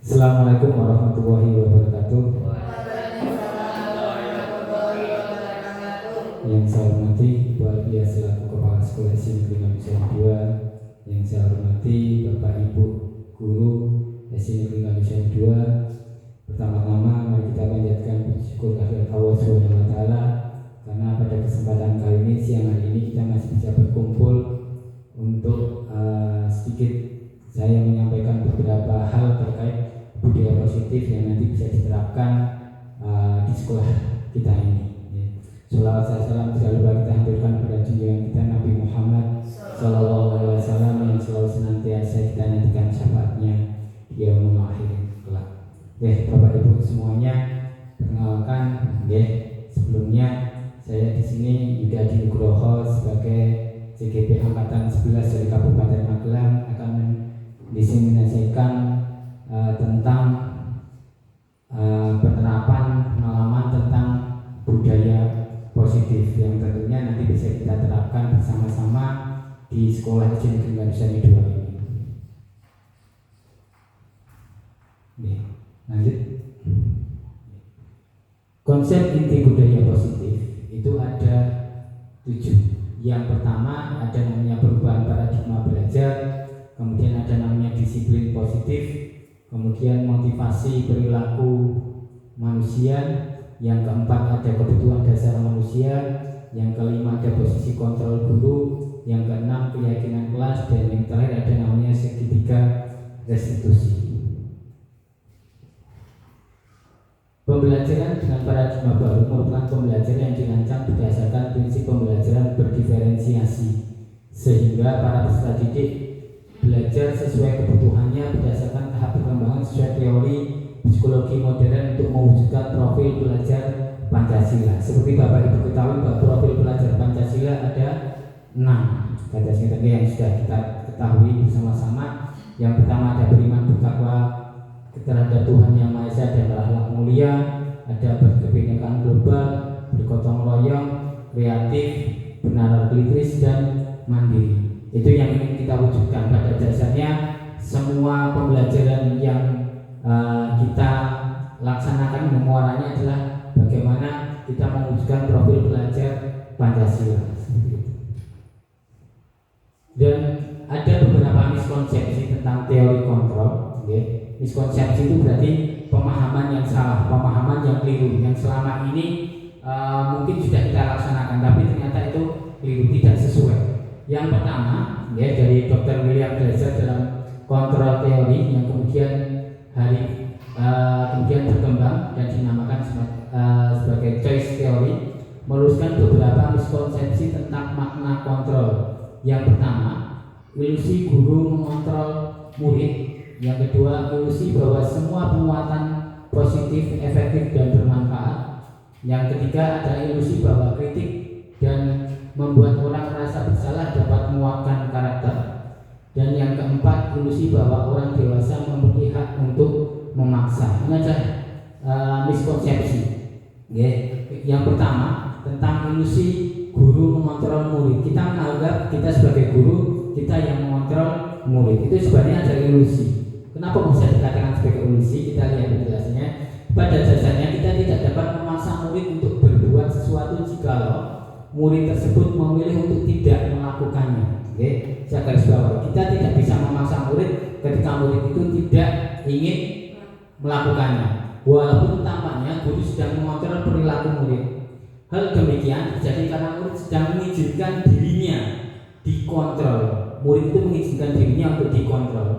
Assalamualaikum warahmatullahi wabarakatuh. Yang saya hormati Ibu Alfia selaku Kepala Sekolah SD Negeri Kamisah 2, yang saya hormati Bapak Ibu Guru SD Negeri Kamisah 2. Pertama-tama mari kita panjatkan puji syukur kehadirat Allah Subhanahu wa taala karena pada kesempatan kali ini, siang hari ini, kita masih bisa berkumpul untuk sedikit saya menyampaikan beberapa hal terkait budaya positif yang nanti bisa diterapkan di sekolah kita ini. Sholawat salam tidak lupa kita haturkan kepada junjungan kita Nabi Muhammad Sallallahu Alaihi Wasallam yang selalu senantiasa kita nantikan syafaatnya di yaumul akhir kelak. Bapak Ibu semuanya, perkenalkan, sebelumnya saya di sini Yudha Dinugroho sebagai CGP Angkatan 11 dari Kabupaten Magelang akan mendiseminasikan tentang penerapan pengalaman tentang budaya positif yang tentunya nanti bisa kita terapkan bersama-sama di sekolah SD Negeri Kamisah 2 ini. Lanjut. Konsep inti budaya positif itu ada 7. Yang pertama ada namanya perubahan paradigma belajar, kemudian ada namanya disiplin positif, kemudian motivasi perilaku manusia, yang keempat ada kebutuhan dasar manusia, yang kelima ada posisi kontrol guru, yang keenam keyakinan kelas, dan yang terakhir ada namanya segitiga restitusi. Pembelajaran dengan paradigma baru merupakan pembelajaran yang dirancang berdasarkan prinsip pembelajaran berdiferensiasi, sehingga para peserta didik belajar sesuai kebutuhannya berdasarkan tahap perkembangan sesuai teori psikologi modern untuk mewujudkan profil belajar Pancasila. Seperti Bapak Ibu ketahui bahwa profil belajar Pancasila ada 6 Pancasila yang sudah kita ketahui bersama-sama. Yang pertama ada beriman bertakwa terhadap Tuhan Yang Maha Esa dan berakhlak mulia, ada berkebinekaan global, bergotong royong, kreatif, bernalar-kritis, dan mandiri. Itu yang ingin kita wujudkan. Pada dasarnya semua pembelajaran yang kita laksanakan muaranya adalah bagaimana kita mewujudkan profil belajar Pancasila. Dan ada beberapa miskonsepsi tentang teori kontrol. Miskonsepsi itu berarti pemahaman yang salah, pemahaman yang keliru, yang selama ini mungkin sudah kita laksanakan, tapi ternyata itu keliru, tidak sesuai. Yang pertama, dari Dr. William Glasser dalam kontrol teori yang kemudian berkembang dan dinamakan sebagai choice theory, meluruskan beberapa miskonsepsi tentang makna kontrol. Yang pertama, ilusi guru mengontrol murid. Yang kedua, ilusi bahwa semua penguatan positif, efektif, dan bermanfaat. Yang ketiga, ada ilusi bahwa kritik dan membuat orang merasa bersalah dapat menguatkan karakter. Dan yang keempat, ilusi bahwa orang dewasa memiliki hak untuk memaksa. Ini adalah miskonsepsi. Yang pertama, tentang ilusi guru mengontrol murid. Kita menganggap kita sebagai guru, kita yang mengontrol murid. Itu sebenarnya ada ilusi. Kenapa bisa dikatakan sebagai ilusi? Kita lihat penjelasannya. Pada dasarnya kita tidak dapat memaksa murid untuk berbuat sesuatu jikalau murid tersebut memilih untuk tidak melakukannya. Saya garis bawahi, kita tidak bisa memaksa murid ketika murid itu tidak ingin melakukannya, walaupun tampaknya guru sedang mengontrol perilaku murid. Hal demikian terjadi karena murid sedang mengizinkan dirinya dikontrol. Murid itu mengizinkan dirinya untuk dikontrol.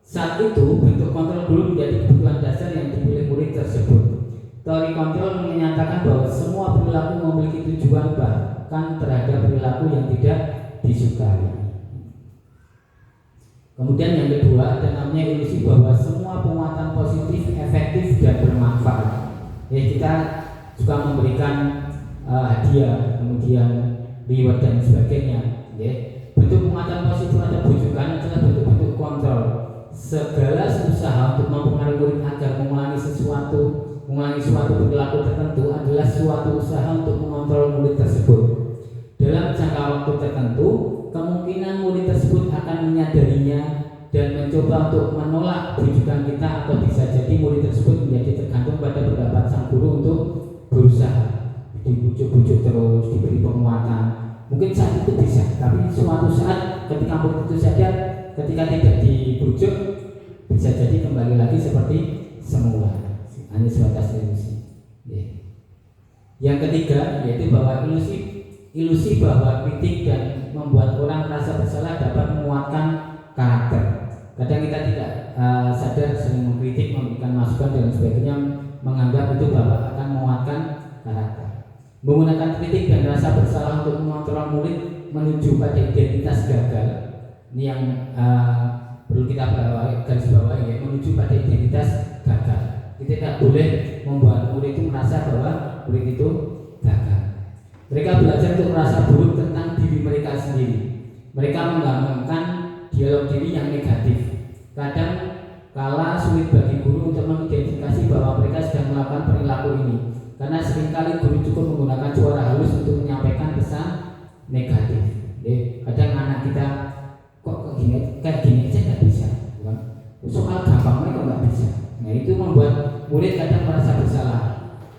Saat itu bentuk kontrol dulu menjadi kebutuhan dasar yang dipilih murid tersebut. Teori kontrol menyatakan bahwa semua perilaku memiliki tujuan, bahkan terhadap perilaku yang tidak disukai. Kemudian yang kedua ada namanya ilusi bahwa semua penguatan positif, efektif, dan bermanfaat. Kita suka memberikan hadiah, kemudian reward dan sebagainya. Bentuk penguatan positif atau bujukan adalah bentuk-bentuk kontrol. Segala usaha untuk mempengaruhi murid agar mengulangi suatu perilaku tertentu adalah suatu usaha untuk mengontrol murid tersebut. Dalam jangka waktu tertentu, kemungkinan murid tersebut akan menyadarinya dan mencoba untuk menolak rujukan kita, atau bisa jadi murid tersebut menjadi tergantung pada pendapat sang guru untuk berusaha dibujuk-bujuk terus, diberi penguatan. Mungkin saat itu bisa, tapi suatu saat ketika murid itu sadar, ketika tidak dibujuk, bisa jadi kembali lagi seperti semula, hanya sebatas ilusi. Yang ketiga yaitu bahwa ilusi bahwa kritik dan membuat orang merasa bersalah dapat menguatkan karakter. Kadang kita tidak sadar sering mengkritik, memberikan masukan dan sebagainya, menganggap itu bahwa akan menguatkan karakter. Menggunakan kritik dan rasa bersalah untuk mengontrol murid menuju pada identitas gagal. Ini yang perlu kita garis bawahi, ya, menuju pada identitas gagal. Kita tidak boleh membuat murid itu merasa bahwa murid itu gagal. Mereka belajar untuk merasa buruk tentang diri mereka sendiri. Mereka menggambarkan dialog diri yang negatif. Kadang kala sulit bagi guru untuk mengidentifikasi bahwa mereka sedang melakukan perilaku ini, karena seringkali guru cukup menggunakan suara halus untuk menyampaikan pesan negatif. Kadang anak kita kok kayak gini aja nggak bisa, soal gampang mereka nggak bisa. Nah, itu membuat murid kadang merasa bersalah.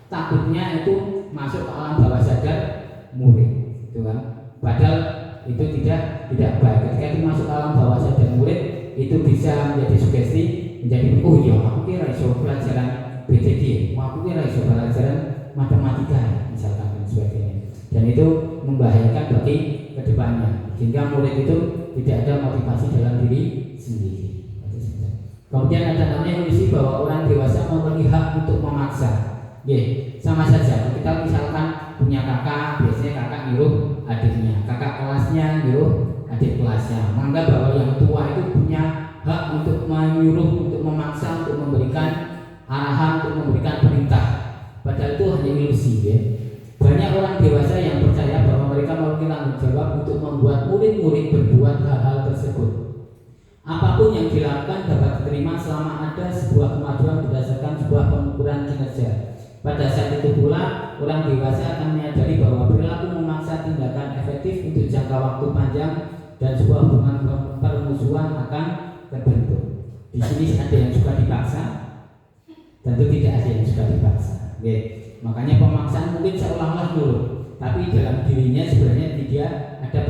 Takutnya itu masuk ke alam bawah sadar murid, gitu kan? Padahal itu tidak baik. Ketika itu masuk ke alam bawah sadar murid, itu bisa menjadi sugesti, menjadi oh iya, aku kira iso pelajaran BTD, aku kira iso pelajaran matematika, misalkan dan sebagainya. Dan itu membahayakan bagi kedepannya, sehingga murid itu tidak ada motivasi dalam diri sendiri. Kemudian ada namanya ilusi bahwa orang dewasa memiliki hak untuk memaksa. Sama saja. Kita misalkan punya kakak, biasanya kakak nyuruh adiknya, kakak kelasnya nyuruh adik kelasnya, menganggap bahwa yang tua itu punya hak untuk menyuruh, untuk memaksa, untuk memberikan arahan, untuk memberikan perintah. Padahal itu hanya ilusi, ya. Banyak orang dewasa yang percaya bahwa mereka memiliki tanggung jawab untuk membuat murid-murid berbuat hal-hal tersebut. Apapun yang dilakukan dapat diterima selama ada sebuah kemajuan berdasarkan sebuah pengukuran kinerja. Pada saat itu pula, orang dewasa akan menyadari bahwa perilaku memaksa tindakan efektif untuk jangka waktu panjang dan sebuah hubungan permusuhan akan terbentuk. Di sini ada yang suka dipaksa, tentu tidak ada yang suka dipaksa. Makanya pemaksaan mungkin seolah-olah nurut, tapi dalam dirinya sebenarnya tidak ada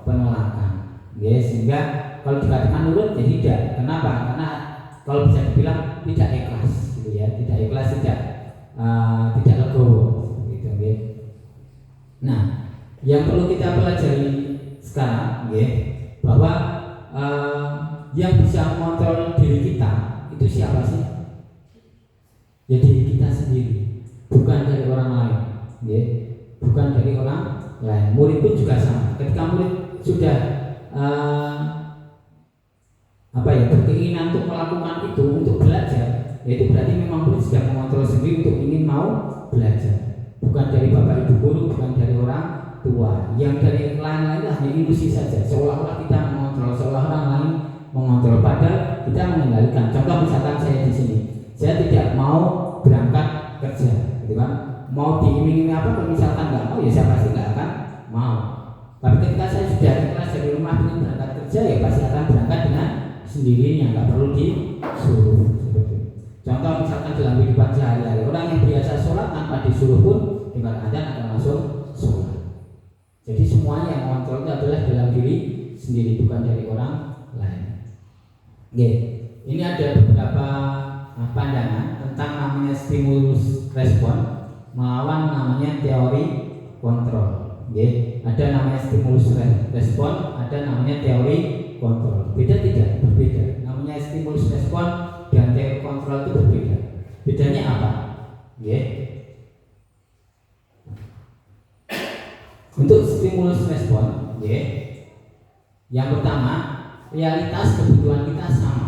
penolakan. Sehingga kalau dikatakan nurut ya tidak. Kenapa? Karena kalau bisa dibilang tidak ikhlas, gitu ya. Tidak ikhlas, tidak legowo, gitu, Nah, yang perlu kita pelajari sekarang, bahwa yang bisa mengontrol diri kita itu siapa sih? Ya diri kita sendiri, bukan dari orang lain, bukan dari orang lain. Murid pun juga sama. Ketika murid sudah berkeinginan untuk melakukan itu, untuk belajar, yaitu berarti memang murid sudah mengontrol sendiri untuk ingin mau belajar. Bukan dari bapak ibu guru, bukan dari orang tua. Yang dari lain-lain hanya ilusi saja, seolah-olah kita mengontrol, seolah orang lain mengontrol, padahal kita mengendalikan. Contoh misalkan saya di sini, saya tidak mau berangkat kerja, gitu kan? Mau diiming-imingi apa? Kalau misalkan nggak mau, ya saya pasti nggak akan mau. Tapi ketika saya sudah ikhlas dari rumah ingin berangkat kerja, ya pasti akan berangkat dengan sendirinya, nggak perlu disuruh. Contoh misalkan dalam kehidupan sehari-hari, orang yang biasa sholat tanpa disuruh pun dengan adzan akan langsung sholat. Jadi semuanya yang mengontrol itu adalah dalam diri sendiri, bukan dari orang lain. Ini ada beberapa pandangan tentang namanya stimulus respon melawan namanya teori kontrol. Ada namanya stimulus respon, ada namanya teori kontrol. Beda tidak? Berbeda. Namanya stimulus respon dan teori kontrol itu berbeda. Bedanya apa? Untuk stimulus respon, yang pertama, realitas kebutuhan kita sama,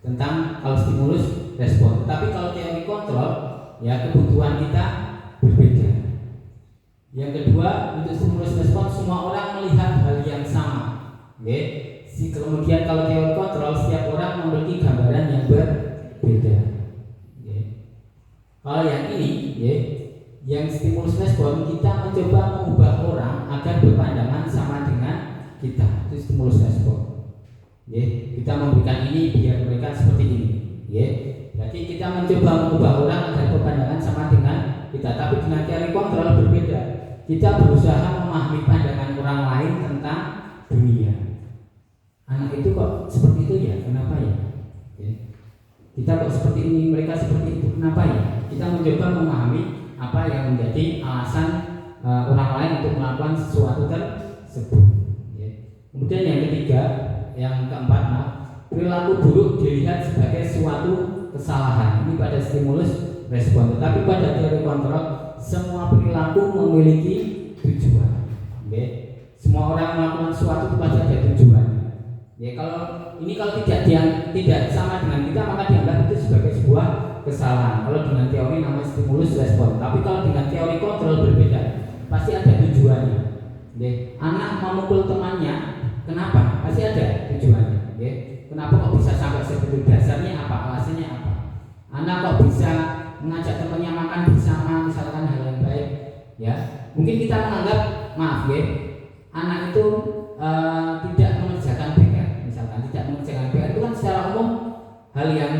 tentang kalau stimulus respon. Tetapi kalau teori kontrol, ya kebutuhan kita berbeda. Yang kedua, untuk stimulus respon semua orang melihat hal yang sama. Kemudian kalau teori kontrol, setiap orang memiliki gambaran yang berbeda. Kalau yang ini, yang stimulus respon, kita mencoba mengubah orang agar berpandangan sama dengan kita. Itu stimulus respon. Kita memberikan ini biar mereka seperti ini. Berarti kita mencoba mengubah orang agar berpandangan sama dengan kita, tapi dengan teori kontrol berbeda. Kita berusaha memahami pandangan orang lain tentang dunia. Anak itu kok seperti itu ya, kenapa ya? Kita kok seperti ini, mereka seperti itu, kenapa ya? Kita mencoba memahami apa yang menjadi alasan orang lain untuk melakukan sesuatu tersebut. Kemudian yang ketiga, yang keempat, perilaku buruk dilihat sebagai suatu kesalahan. Ini pada stimulus respon. Tetapi pada teori kontrol, semua perilaku memiliki tujuan. Semua orang melakukan sesuatu itu pasti ada tujuannya. Kalau tidak sama dengan kita, maka dianggap itu sebagai sebuah kesalahan. Kalau dengan teori namanya stimulus respon. Tapi kalau dengan teori kontrol berbeda, pasti ada tujuannya. Anak memukul temannya, kenapa? Pasti ada tujuannya. Kenapa kok bisa sampai seperti itu? Dasarnya apa? Alasannya apa? Anak kok bisa mengajak temannya makan bersama, misalkan hal yang baik, mungkin kita menganggap, maaf anak itu tidak mengerjakan PR, misalkan tidak mengerjakan PR itu kan secara umum hal yang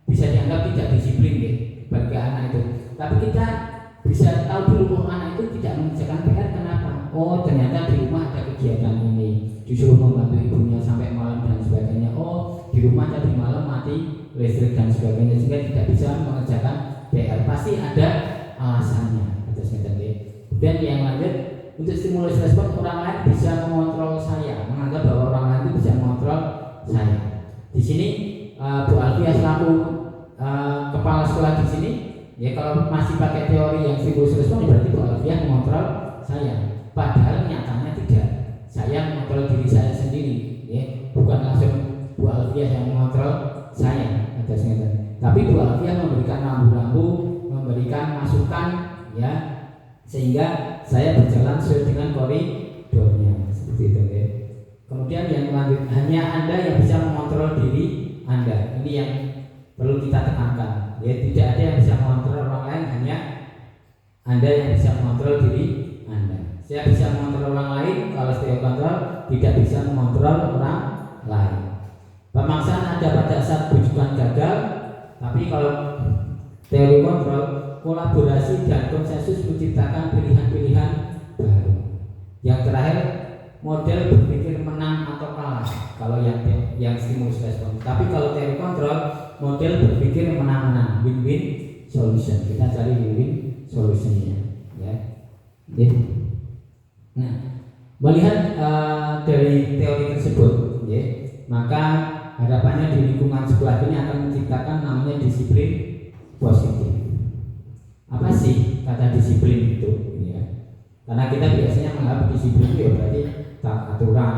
bisa dianggap tidak disiplin bagi anak itu. Tapi kita bisa tahu dulu anak itu tidak mengerjakan PR, kenapa? Oh, ternyata di rumah ada kegiatan ini, disuruh membantu ibunya sampai malam dan sebagainya. Oh, di rumah tadi malam mati listrik dan sebagainya, sehingga tidak bisa mengerjakan PR. Pasti ada alasannya. Kemudian yang lanjut, untuk stimulus respon, orang lain bisa mengontrol saya, menganggap bahwa orang lain itu bisa mengontrol saya. Di sini Bu Alfia selaku kepala sekolah di sini, kalau masih pakai teori yang stimulus respon, berarti Bu Alfia mengontrol saya. Padahal nyatanya tidak. Saya mengontrol diri saya sendiri, bukan langsung Bu Alfia yang mengontrol saya. Tapi Bu Alfia memberikan rambu-rambu, memberikan masukan, sehingga saya berjalan sesuai dengan koridornya, seperti itu. Kemudian yang lanjut, hanya Anda yang bisa mengontrol diri Anda. Ini yang perlu kita tekankan. Tidak ada yang bisa mengontrol orang lain, hanya Anda yang bisa mengontrol diri Anda. Saya bisa mengontrol orang lain, kalau saya kontrol tidak bisa mengontrol orang lain. Pemaksaan ada pada saat rujukan gagal, tapi kalau teori kontrol, kolaborasi dan konsensus menciptakan pilihan-pilihan baru. Yang terakhir, model berpikir menang atau kalah. Kalau yang stimulus respon. Tapi kalau teori kontrol, model berpikir menang-menang, win-win solution. Kita cari win-win solutionnya. Nah, melihat dari teori tersebut, maka harapannya di lingkungan sekolah ini akan menciptakan namanya disiplin positif. Apa sih kata disiplin itu? Karena kita biasanya menganggap disiplin itu berarti aturan,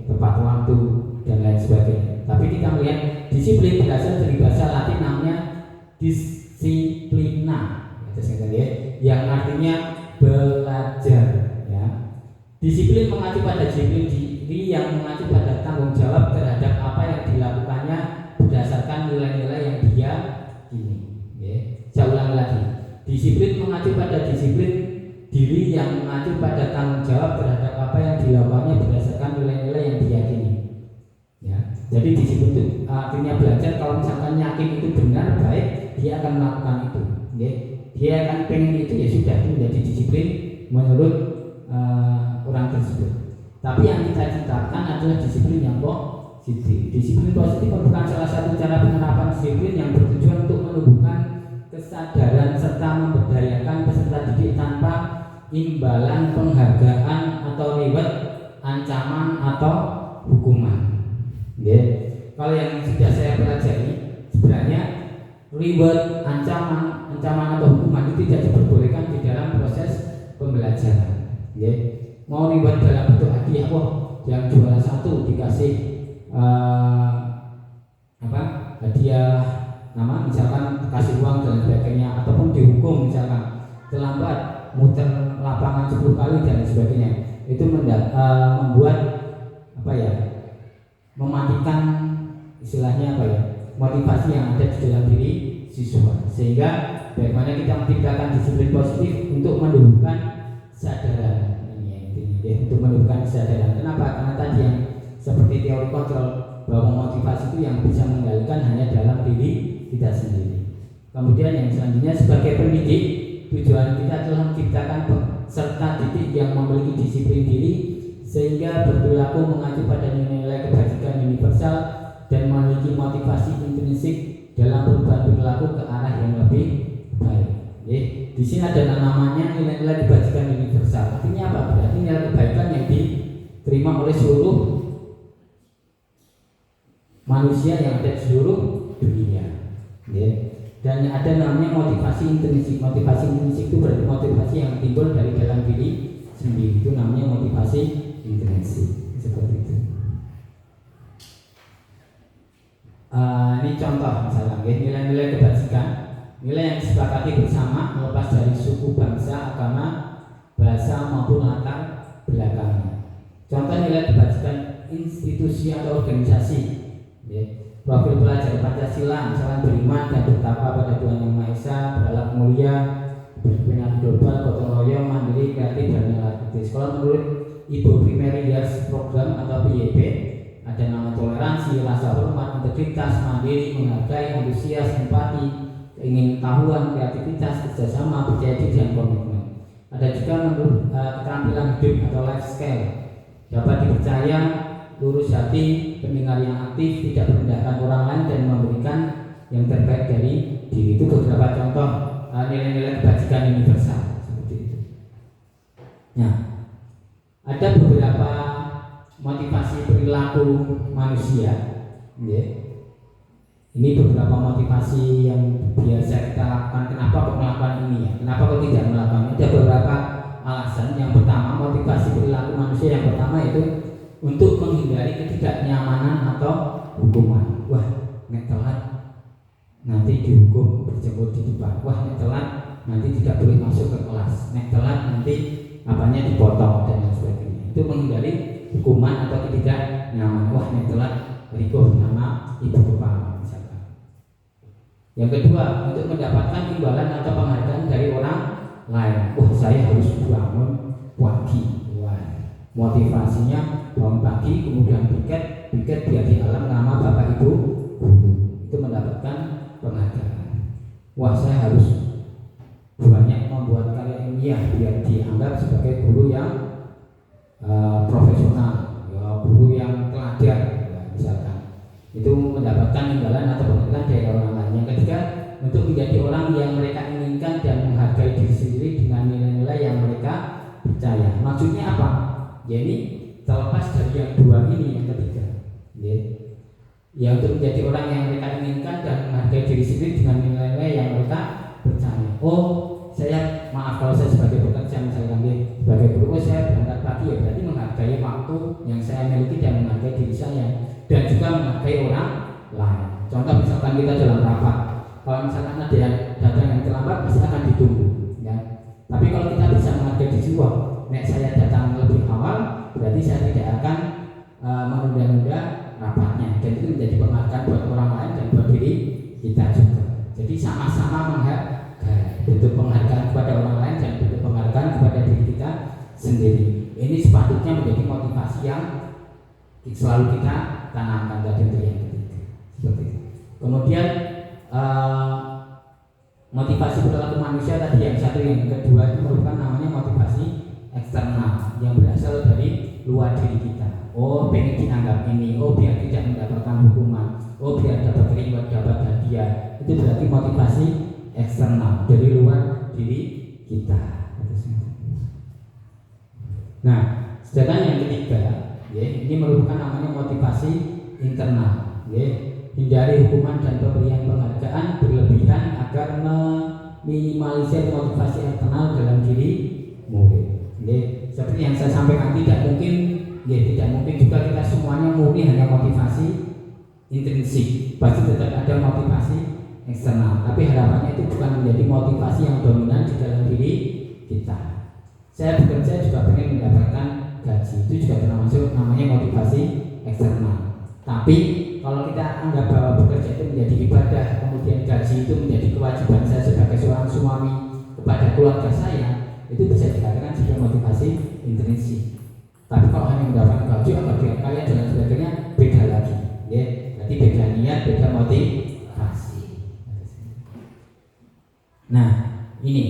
tepat waktu dan lain sebagainya. Tapi kita melihat disiplin berasal dari bahasa Latin namanya disiplina, yang artinya belajar. Disiplin mengacu pada disiplin diri yang mengacu pada tanggung jawab terhadap apa yang dilakukannya berdasarkan nilai-nilai yang dia ini. Saya ulang lagi. Disiplin mengacu pada disiplin diri yang mengacu pada tanggung jawab terhadap apa yang dilakukannya berdasarkan nilai-nilai yang diyakini. Jadi disiplin itu artinya belajar. Kalau misalkan yakin itu benar baik, dia akan melakukan itu. Dia akan pengen itu, ya sudah, itu menjadi disiplin menurut orang tersebut. Tapi yang kita ciptakan adalah disiplin yang positif. Disiplin positif merupakan salah satu cara penerapan disiplin yang bertujuan untuk menumbuhkan kesadaran serta memberdayakan peserta didik tanpa imbalan penghargaan atau reward, ancaman atau hukuman. Kalau yang sudah saya pelajari, sebenarnya reward, ancaman atau hukuman itu tidak diperbolehkan di dalam proses pembelajaran. Mau reward dalam bentuk hadiah, yang juara satu dikasih hadiah, misalkan kasih uang dan sebagainya, ataupun dihukum misalkan terlambat muter lapangan 10 kali dan sebagainya. Itu membuat mematikan istilahnya motivasi yang ada di dalam diri siswa. Sehingga bagaimana kita menciptakan disiplin positif untuk menumbuhkan kesadaran. Untuk menumbuhkan kesadaran. Kenapa? Karena tadi yang seperti teori kontrol, bahwa motivasi itu yang bisa mengendalikan hanya dalam diri kita sendiri. Kemudian yang selanjutnya, sebagai pendidik, tujuan kita adalah menciptakan peserta didik yang memiliki disiplin diri sehingga berperilaku mengacu pada nilai-nilai kebajikan universal dan memiliki motivasi intrinsik dalam perubahan perilaku ke arah yang lebih baik. Di sini ada namanya nilai-nilai kebajikan universal. Artinya apa? Berarti nilai kebaikan yang diterima oleh seluruh manusia yang ada di seluruh dunia. Dan ada namanya motivasi intrinsik. Motivasi intrinsik itu berarti motivasi yang timbul dari dalam diri sendiri. Itu namanya motivasi intrinsik. Seperti itu. Ini contoh misalnya, nilai-nilai kebajikan, nilai yang disepakati bersama melepas dari suku, bangsa, agama, bahasa maupun latar belakangnya. Contoh nilai kebajikan institusi atau organisasi, profil pelajar Pancasila, misalnya beriman dan bertakwa pada Tuhan Yang Maha Esa, berakhlak mulia, berkepentingan global, gotong royong, mandiri, kreatif, dan lain-lain. Sekolah menurut Ibu Primary Years Program atau PYP, ada nama toleransi, rasa hormat, integritas, mandiri, menghargai, antusias, empati, keingintahuan, kreativitas, kerjasama, percaya diri, dan komitmen. Ada juga menurut keterampilan hidup atau life skill, dapat dipercaya, lurus hati, pendengar yang aktif, tidak merendahkan orang lain, dan memberikan yang terbaik dari diri. Itu beberapa contoh nilai-nilai kebajikan universal seperti itu. Nah, ada beberapa motivasi perilaku manusia. Ini beberapa motivasi yang biasa kita lakukan. Kenapa kok melakukan ini ya? Kenapa kok tidak melakukan? Ada beberapa alasan. Yang pertama, motivasi perilaku manusia yang pertama itu untuk menghindari ketidaknyamanan atau hukuman. Wah, nek telat nanti dihukum berjemur di depan. Wah, nek telat nanti tidak boleh masuk ke kelas. Nek telat nanti apanya dipotong dan lain sebagainya. Itu menghindari hukuman atau ketidaknyamanan. Wah, nek telat ribut nama ibu kepala misalkan. Yang kedua, untuk mendapatkan imbalan atau penghargaan dari orang lain. Wah, saya harus bangun pagi. Motivasinya bangun pagi, kemudian piket biar di alam nama bapak ibu guru, itu mendapatkan penghargaan. Wah, saya harus banyak membuat karya ilmiah biar dianggap sebagai guru yang profesional, ya, guru yang teladan, ya, misalkan. Itu mendapatkan imbalan atau penghargaan dari orang lain. Yang ketiga, untuk menjadi orang yang mereka inginkan dan menghargai diri sendiri dengan nilai-nilai yang mereka percaya. Maksudnya apa? Jadi terlepas dari yang dua ini, yang ketiga, ya, untuk menjadi orang yang mereka inginkan dan menghargai diri sendiri dengan nilai-nilai yang mereka percaya. Oh, saya maaf kalau saya sebagai pekerja misalkan sebagai guru, saya berangkat pagi, ya berarti menghargai waktu yang saya miliki dan menghargai diri saya dan juga menghargai orang lain. Contoh misalkan kita dalam rapat, kalau misalkan ada yang datang yang terlambat pasti akan ditunggu, ya. Tapi kalau kita bisa menghargai diri, nek saya datang lebih awal, berarti saya tidak akan menunda-nunda rapatnya. Dan itu menjadi penghargaan buat orang lain dan buat diri kita juga. Jadi sama-sama menghargai, bentuk penghargaan kepada orang lain dan bentuk penghargaan kepada diri kita sendiri. Ini sepatutnya menjadi motivasi yang selalu kita tanamkan tadi untuk yang ketiga. Seperti itu. Kemudian motivasi perilaku manusia tadi yang satu, yang kedua itu merupakan namanya motivasi eksternal yang berasal dari luar diri kita. Oh, pengen dianggap ini, oh biar tidak mendapatkan hukuman, oh biar dapat reward, dapat hadiah. Itu berarti motivasi eksternal dari luar diri kita. Nah, sedangkan yang ketiga, ini merupakan namanya motivasi internal. Hindari hukuman dan pemberian penghargaan berlebihan agar meminimalisir motivasi eksternal dalam diri murid. Seperti yang saya sampaikan, tidak mungkin juga kita semuanya murni hanya motivasi intrinsik. Pasti tetap ada motivasi eksternal. Tapi harapannya itu bukan menjadi motivasi yang dominan di dalam diri kita. Saya bekerja juga pengen mendapatkan gaji, itu juga termasuk namanya motivasi eksternal. Tapi kalau kita anggap bahwa bekerja itu menjadi ibadah, kemudian gaji itu menjadi kewajiban saya sebagai seorang suami kepada keluarga saya, itu bisa dikatakan sebagai motivasi intrinsik. Tapi kalau hanya mendapatkan gaji atau dia kaya dan sebagainya beda lagi, ya. Jadi beda niat, beda motivasi. Nah, ini,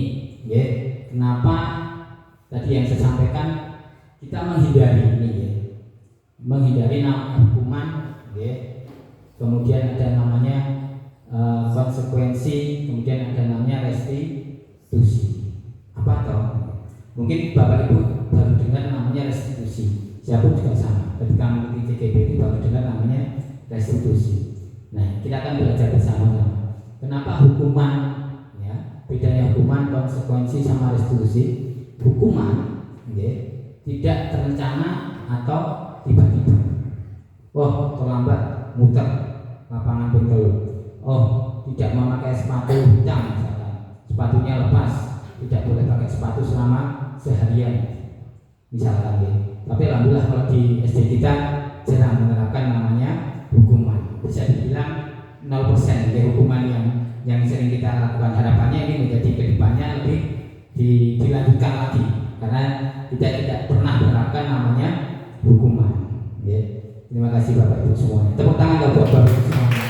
ya. Kenapa tadi yang saya sampaikan kita menghindari ini, ya. Menghindari namanya hukuman, ya. Kemudian ada namanya konsekuensi, kemudian ada namanya restitusi. Apa toh? Mungkin Bapak Ibu baru dengar namanya restitusi. Saya pun juga sama. Ketika mengikuti CGB itu baru dengar namanya restitusi. Nah, kita akan belajar bersama-sama. Kenapa hukuman, ya, bedanya hukuman, konsekuensi sama restitusi? Hukuman, ya, tidak terencana atau tiba-tiba. Oh, terlambat, muter, lapangan betul. Oh, tidak memakai sepatu hitam misalkan, sepatunya lepas, tidak boleh pakai sepatu selama seharian misalkan, ya. Tapi alhamdulillah kalau di SD kita jarang menerapkan namanya hukuman. Bisa dibilang 0% ya hukuman yang sering kita lakukan. Harapannya ini menjadi kedepannya lebih dilanjutkan lagi, karena kita tidak pernah menerapkan namanya hukuman, ya. Terima kasih Bapak Ibu semuanya. Tepuk tangan buat Bapak Ibu semuanya.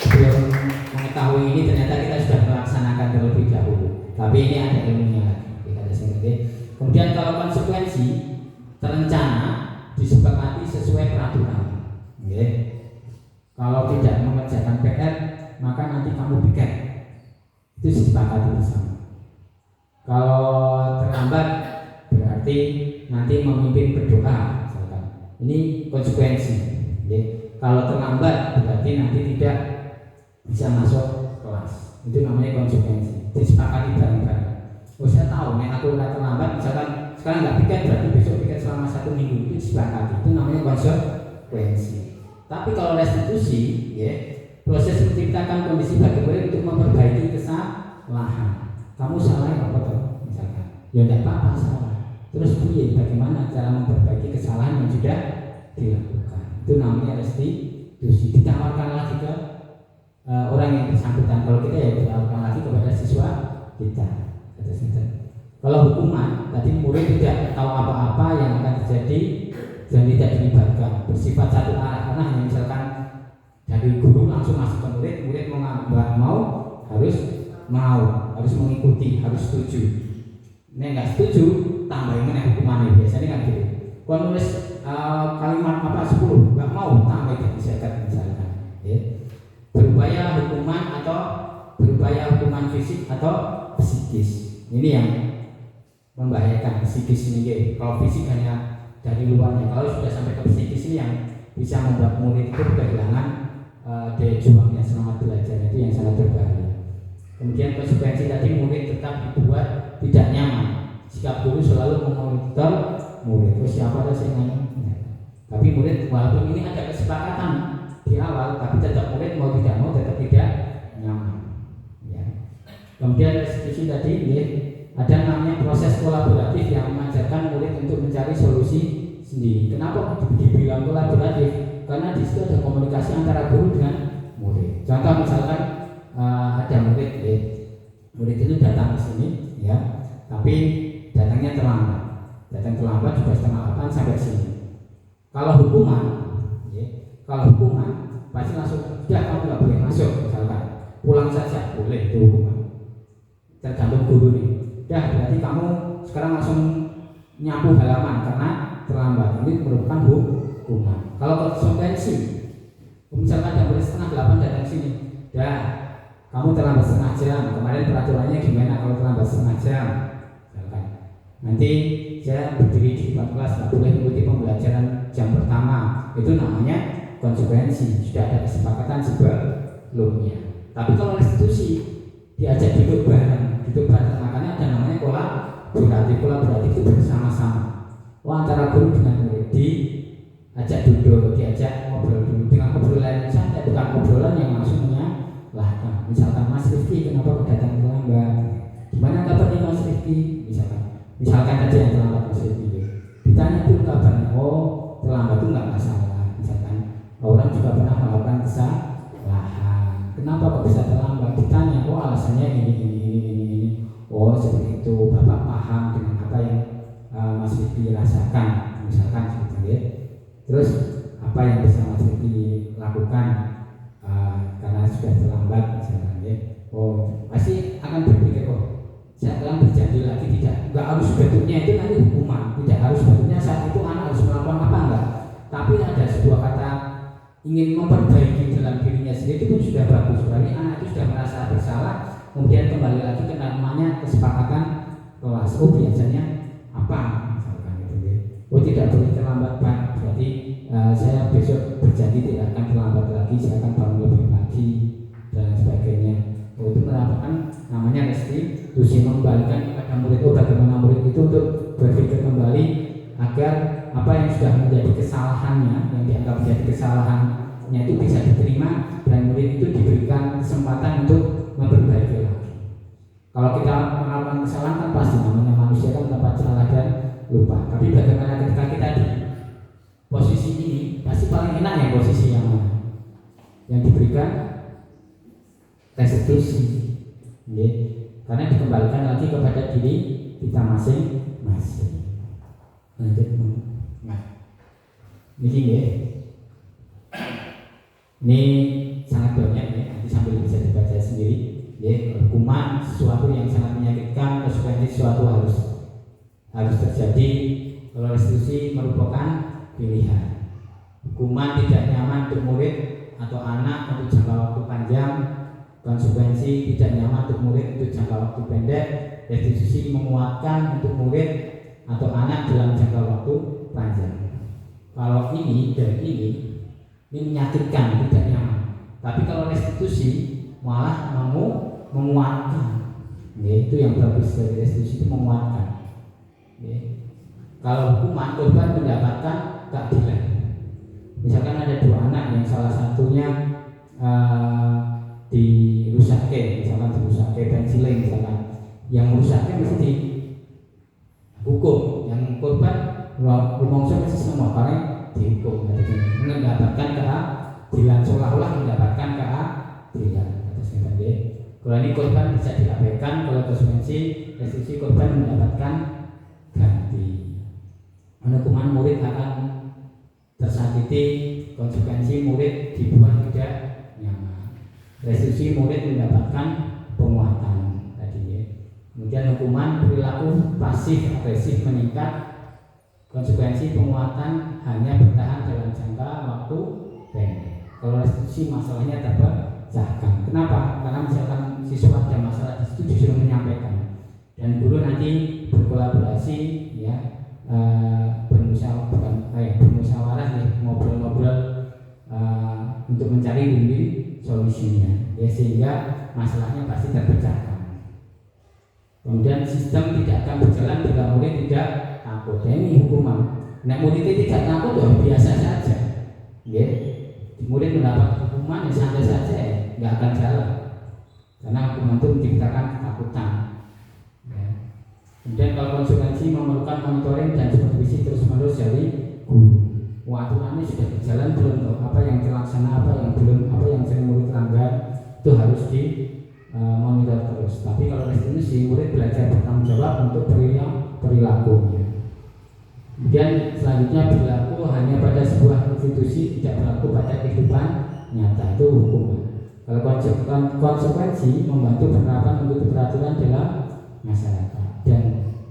Sebelum mengetahui ini ternyata kita sudah melaksanakan terlebih dahulu. Tapi ini ada ilmunya lagi. Kemudian kalau konsekuensi terencana disepakati sesuai peraturan. Kalau tidak mengerjakan PR maka nanti kamu piket. Itu disepakati bersama. Kalau terlambat berarti nanti memimpin berdoa. Misalkan. Ini konsekuensi. Kalau terlambat berarti nanti tidak bisa masuk kelas. Itu namanya konsekuensi. Disepakati bareng-bareng. Oh, saya tahu nih aku udah terlambat, misalkan sekarang nggak piket berarti besok piket selama 1 minggu. Itu disepakati. Itu namanya konsekuensi. Tapi kalau restitusi, ya, proses menciptakan kondisi bagaimana untuk memperbaiki kesalahan. Kamu salah apa tuh? Misalkan, ya tidak apa-apa salah. Terus bagaimana cara memperbaiki kesalahan yang sudah dilakukan? Itu namanya restitusi. Ditawarkan lagi ke orang yang bersangkutan. Kalau kita ya ditawarkan lagi kepada siswa kita. Kalau hukuman, tadi murid tidak tahu apa-apa yang akan terjadi dan tidak dilibatkan, bersifat satu arah. Karena hanya misalkan dari guru langsung masuk ke murid, murid mau nggak mau harus mengikuti, harus setuju. Ini nggak setuju, tambahin mana hukumannya. Biasanya kan gitu. Kalau nulis kalimat 10 nggak mau, tambah jadi zakat misalkan. Ya. Berupaya hukuman fisik atau psikis. Ini yang membahayakan psikis ini. Kalau fisik hanya dari luarnya, kalau sudah sampai ke psikis ini yang bisa membuat murid itu kehilangan daya juangnya, semangat belajar. Itu yang sangat berbahaya. Kemudian konsekuensi tadi, murid tetap dibuat tidak nyaman. Sikap guru selalu memonitor murid. Siapa ada yang tapi murid walaupun ini ada kesepakatan di awal, tapi tetap murid mau tidak mau tetap tidak nyaman. Kemudian restitusi tadi, ada namanya proses kolaboratif yang mengajarkan murid untuk mencari solusi sendiri. Kenapa dibilang kolaboratif? Karena di situ ada komunikasi antara guru dengan murid. Contoh misalkan ada murid itu datang ke sini, ya, tapi datangnya terlambat. Datang terlambat juga setengah 8 sampai sini. Kalau hukuman pasti langsung sudah kamu nggak boleh masuk, misalkan pulang saja boleh, itu hukuman. Tergantung guru nih. Ya berarti kamu sekarang langsung nyapu halaman karena terlambat. Ini merupakan hukuman. Kalau konsekuensi, misalkan ada murid setengah 8 datang sini, ya kamu terlambat setengah jam. Kemarin peraturannya gimana kalau terlambat setengah jam? Misalkan, nanti saya berdiri di depan kelas, nggak boleh mengikuti pembelajaran jam pertama. Itu namanya konsekuensi. Sudah ada kesepakatan sebelumnya. Tapi kalau restitusi, diajak duduk bareng, makanya ada namanya kolaboratif itu bersama-sama. Antara guru dengan murid diajak duduk, diajak ngobrol dulu dengan obrolan yang santai, bukan obrolan yang langsung menyalahkan. Misalkan, Mas Rifki kenapa datang terlambat? Gimana kabarnya Mas Rifki? Misalkan aja yang terlambat Mas Rifki. Ditanya dulu kabarnya, terlambat itu nggak masalah. Misalkan orang juga pernah melakukan kesalahan. Kenapa kok bisa terlambat? Ditanya, alasannya ini. Seperti itu. Bapak paham dengan apa yang Mas Rifki rasakan. Terus apa yang bisa Mas Riki lakukan karena sudah terlambat misalkan ya? Oh pasti akan berpikir saya akan berjanji lagi, nggak harus bentuknya itu nanti hukuman, tidak harus bentuknya saat itu anak harus melakukan apa enggak, tapi ada sebuah kata ingin memperbaiki dalam dirinya sendiri itu pun sudah bagus. Berarti anak itu sudah merasa bersalah, kemudian kembali lagi ke namanya kesepakatan kelas. Oh biasanya apa misalkan itu ya. Oh tidak boleh terlambat Pak, berarti saya besok berjanji tidak akan terlambat lagi, saya akan bangun lebih pagi dan sebagainya. Oh itu merupakan namanya restitusi, mengembalikan kepada murid. Oh bagaimana murid itu untuk berpikir kembali agar apa yang sudah menjadi kesalahannya, yang dianggap menjadi kesalahannya itu bisa diterima dan murid itu diberikan kesempatan untuk memperbaiki lagi. Kalau kita melakukan kesalahan kan pasti namanya manusia kan dapat salah dan lupa. Tapi bagaimana ketika kita di posisi ini, pasti paling enak ya posisi yang mana? Yang diberikan restitusi, ya. Karena dikembalikan lagi kepada diri kita masing-masing. Lanjut, ini ya. Ini sangat banyak ya. Nanti sambil bisa dibaca sendiri. Ya, hukuman sesuatu yang sangat menyakitkan, konsekuensi sesuatu harus terjadi. Kalau restitusi merupakan pilihan. Hukuman tidak nyaman untuk murid atau anak untuk jangka waktu panjang, konsekuensi tidak nyaman untuk murid untuk jangka waktu pendek. Restitusi menguatkan untuk murid atau anak dalam jangka waktu panjang. Kalau ini dan ini menyakitkan, tidak nyaman. Tapi kalau restitusi malah menguatkan. Ya, itu yang bagus dari restitusi, itu menguatkan. Ya. Kalau hukuman, korban mendapatkan keadilan. Misalkan ada dua anak yang salah satunya dirusake, misalkan dirusake pensilnya, misalkan yang merusaknya mesti dihukum, yang korban rumongso mesti semua karena dihukum, mendapatkan keadilan, seolah-olah mendapatkan keadilan. Kalau ini korban bisa diabaikan, kalau konsekuensi restitusi korban mendapatkan ganti. Hukuman murid akan tersakiti, konsekuensi murid dibuat tidak nyaman. Restitusi murid mendapatkan penguatan tadi ya. Kemudian hukuman perilaku pasif agresif meningkat, konsekuensi penguatan hanya bertahan dalam jangka waktu pendek. Kalau restitusi masalahnya terpecahkan. Kenapa? Karena misalkan siswa ada masalah di situ disuruh menyampaikan dan guru nanti berkolaborasi ya, bermusyawarah ya, ngobrol-ngobrol untuk mencari win-win solusinya ya, sehingga masalahnya pasti terpecahkan. Kemudian sistem tidak akan berjalan bila murid tidak takut. Nah, ini hukuman. Nah, murid tidak takut ya biasa saja ya. Murid mendapat hukuman ya santai saja ya, nggak akan jalan karena hukuman itu menciptakan ketakutan ya. Kemudian kalau konsekuensi memerlukan monitoring dan supervisi terus-menerus dari guru. Aturannya sudah berjalan belum, apa yang terlaksana, apa yang belum, apa yang sering murid langgar, itu harus di monitor terus. Tapi kalau restitusi, murid belajar bertanggung jawab untuk perilakunya. Kemudian selanjutnya berlaku hanya pada sebuah institusi, tidak berlaku pada kehidupan nyata, itu hukuman. Kalau konsekuensi membantu penerapan untuk peraturan dalam masyarakat, dan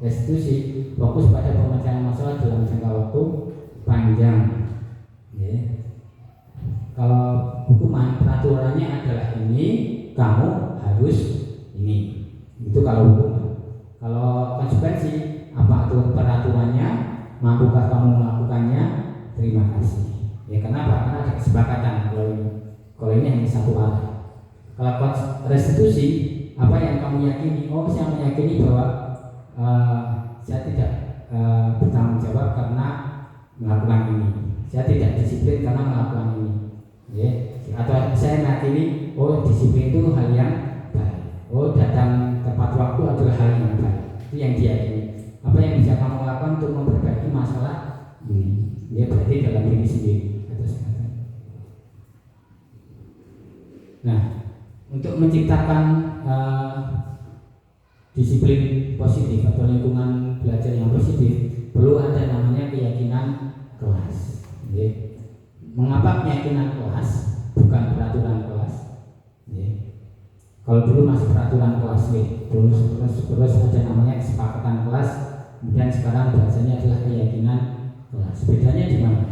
restitusi fokus pada pemecahan masalah dalam jangka waktu panjang. Ya. Kalau hukuman peraturannya adalah ini, kamu harus ini. Itu kalau hukuman. Kalau konsekuensi, apa peraturannya, mampukah kamu melakukannya? Terima kasih. Ya kenapa? Karena ada kesepakatan. Kalau ini hanya satu arah. Kalau restitusi, apa yang kamu yakini? Oh, saya meyakini bahwa saya tidak bertanggung jawab karena melakukan ini. Saya tidak disiplin karena melakukan ini. Ya. Atau saya meyakini, oh disiplin itu hal yang baik. Oh datang tepat waktu adalah hal yang baik. Itu yang diyakini. Apa yang bisa kamu lakukan untuk memperbaiki masalah ini? Ya berarti dalam diri sendiri. Nah, untuk menciptakan disiplin positif atau lingkungan belajar yang positif, perlu ada namanya keyakinan kelas. Mengapa keyakinan kelas bukan peraturan kelas? Ya. Kalau dulu masih peraturan kelas, ya. Terus ada namanya kesepakatan kelas, kemudian sekarang bahasanya adalah keyakinan kelas. Bedanya di mana?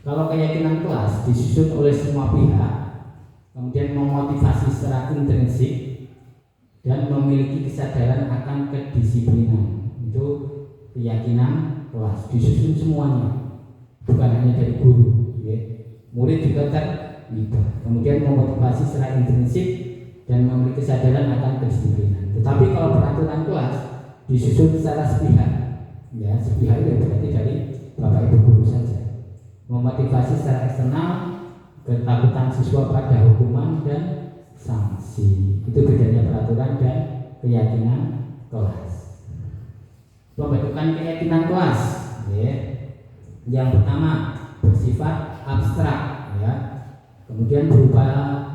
Kalau keyakinan kelas disusun oleh semua pihak, kemudian memotivasi secara intrinsik dan memiliki kesadaran akan kedisiplinan, itu keyakinan kelas disusun semuanya, bukan hanya dari guru, ya. Murid juga terlibat, kemudian memotivasi secara intrinsik dan memiliki kesadaran akan kedisiplinan. Tetapi kalau peraturan kelas disusun secara sepihak, ya sepihak itu berarti dari bapak ibu guru saja, memotivasi secara eksternal, ketakutan siswa pada hukuman dan sanksi. Itu bedanya peraturan dan keyakinan kelas. Pembentukan keyakinan kelas, ya. Yang pertama bersifat abstrak, ya. Kemudian berupa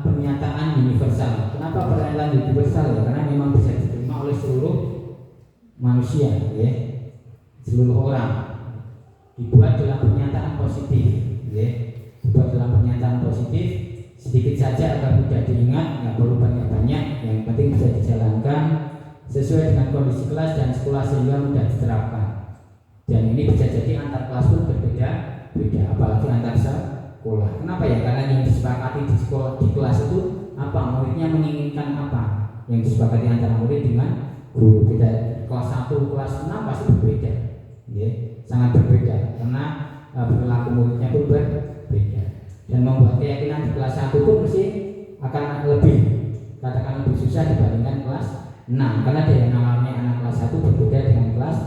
pernyataan universal. Kenapa pernyataan universal? Ya, karena memang bisa diterima oleh seluruh manusia, ya. Seluruh orang. Dibuat dalam pernyataan positif, ya. Dibuat dalam pernyataan positif, sedikit saja agar mudah diingat, nggak perlu banyak-banyak, yang penting bisa dijalankan sesuai dengan kondisi kelas dan sekolah sehingga mudah diterapkan. Dan ini bisa jadi antar kelas pun berbeda-beda, apalagi antar sekolah. Kenapa ya? Karena yang disepakati di sekolah, di kelas itu apa? Muridnya menginginkan apa? Yang disepakati antara murid dengan guru. Beda kelas 1, kelas 6 pasti berbeda, ya. Sangat berbeda karena perilaku muridnya pun berbeda. Dan membuat keyakinan di kelas 1 pun mesti akan lebih, katakan lebih susah dibandingkan kelas 6, karena daya nalarnya anak kelas 1 berbeda dengan kelas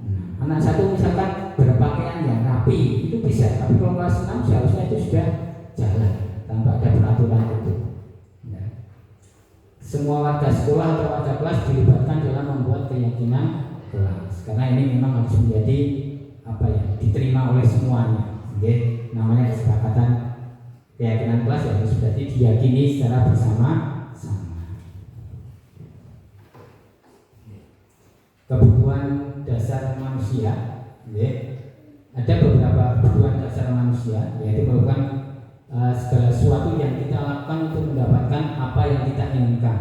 6. Anak 1 misalkan berpakaian yang rapi itu bisa, tapi kalau kelas 6 seharusnya itu sudah jalan tanpa ada peraturan itu, ya. Semua warga sekolah atau warga kelas dilibatkan dalam membuat keyakinan kelas, karena ini memang harus menjadi apa ya, diterima oleh semuanya, ya. Namanya kesepakatan keyakinan kelas, ya, harus berarti diyakini secara bersama-sama. Kebutuhan dasar manusia, ya. Ada beberapa kebutuhan dasar manusia, yaitu merupakan segala sesuatu yang kita lakukan untuk mendapatkan apa yang kita inginkan.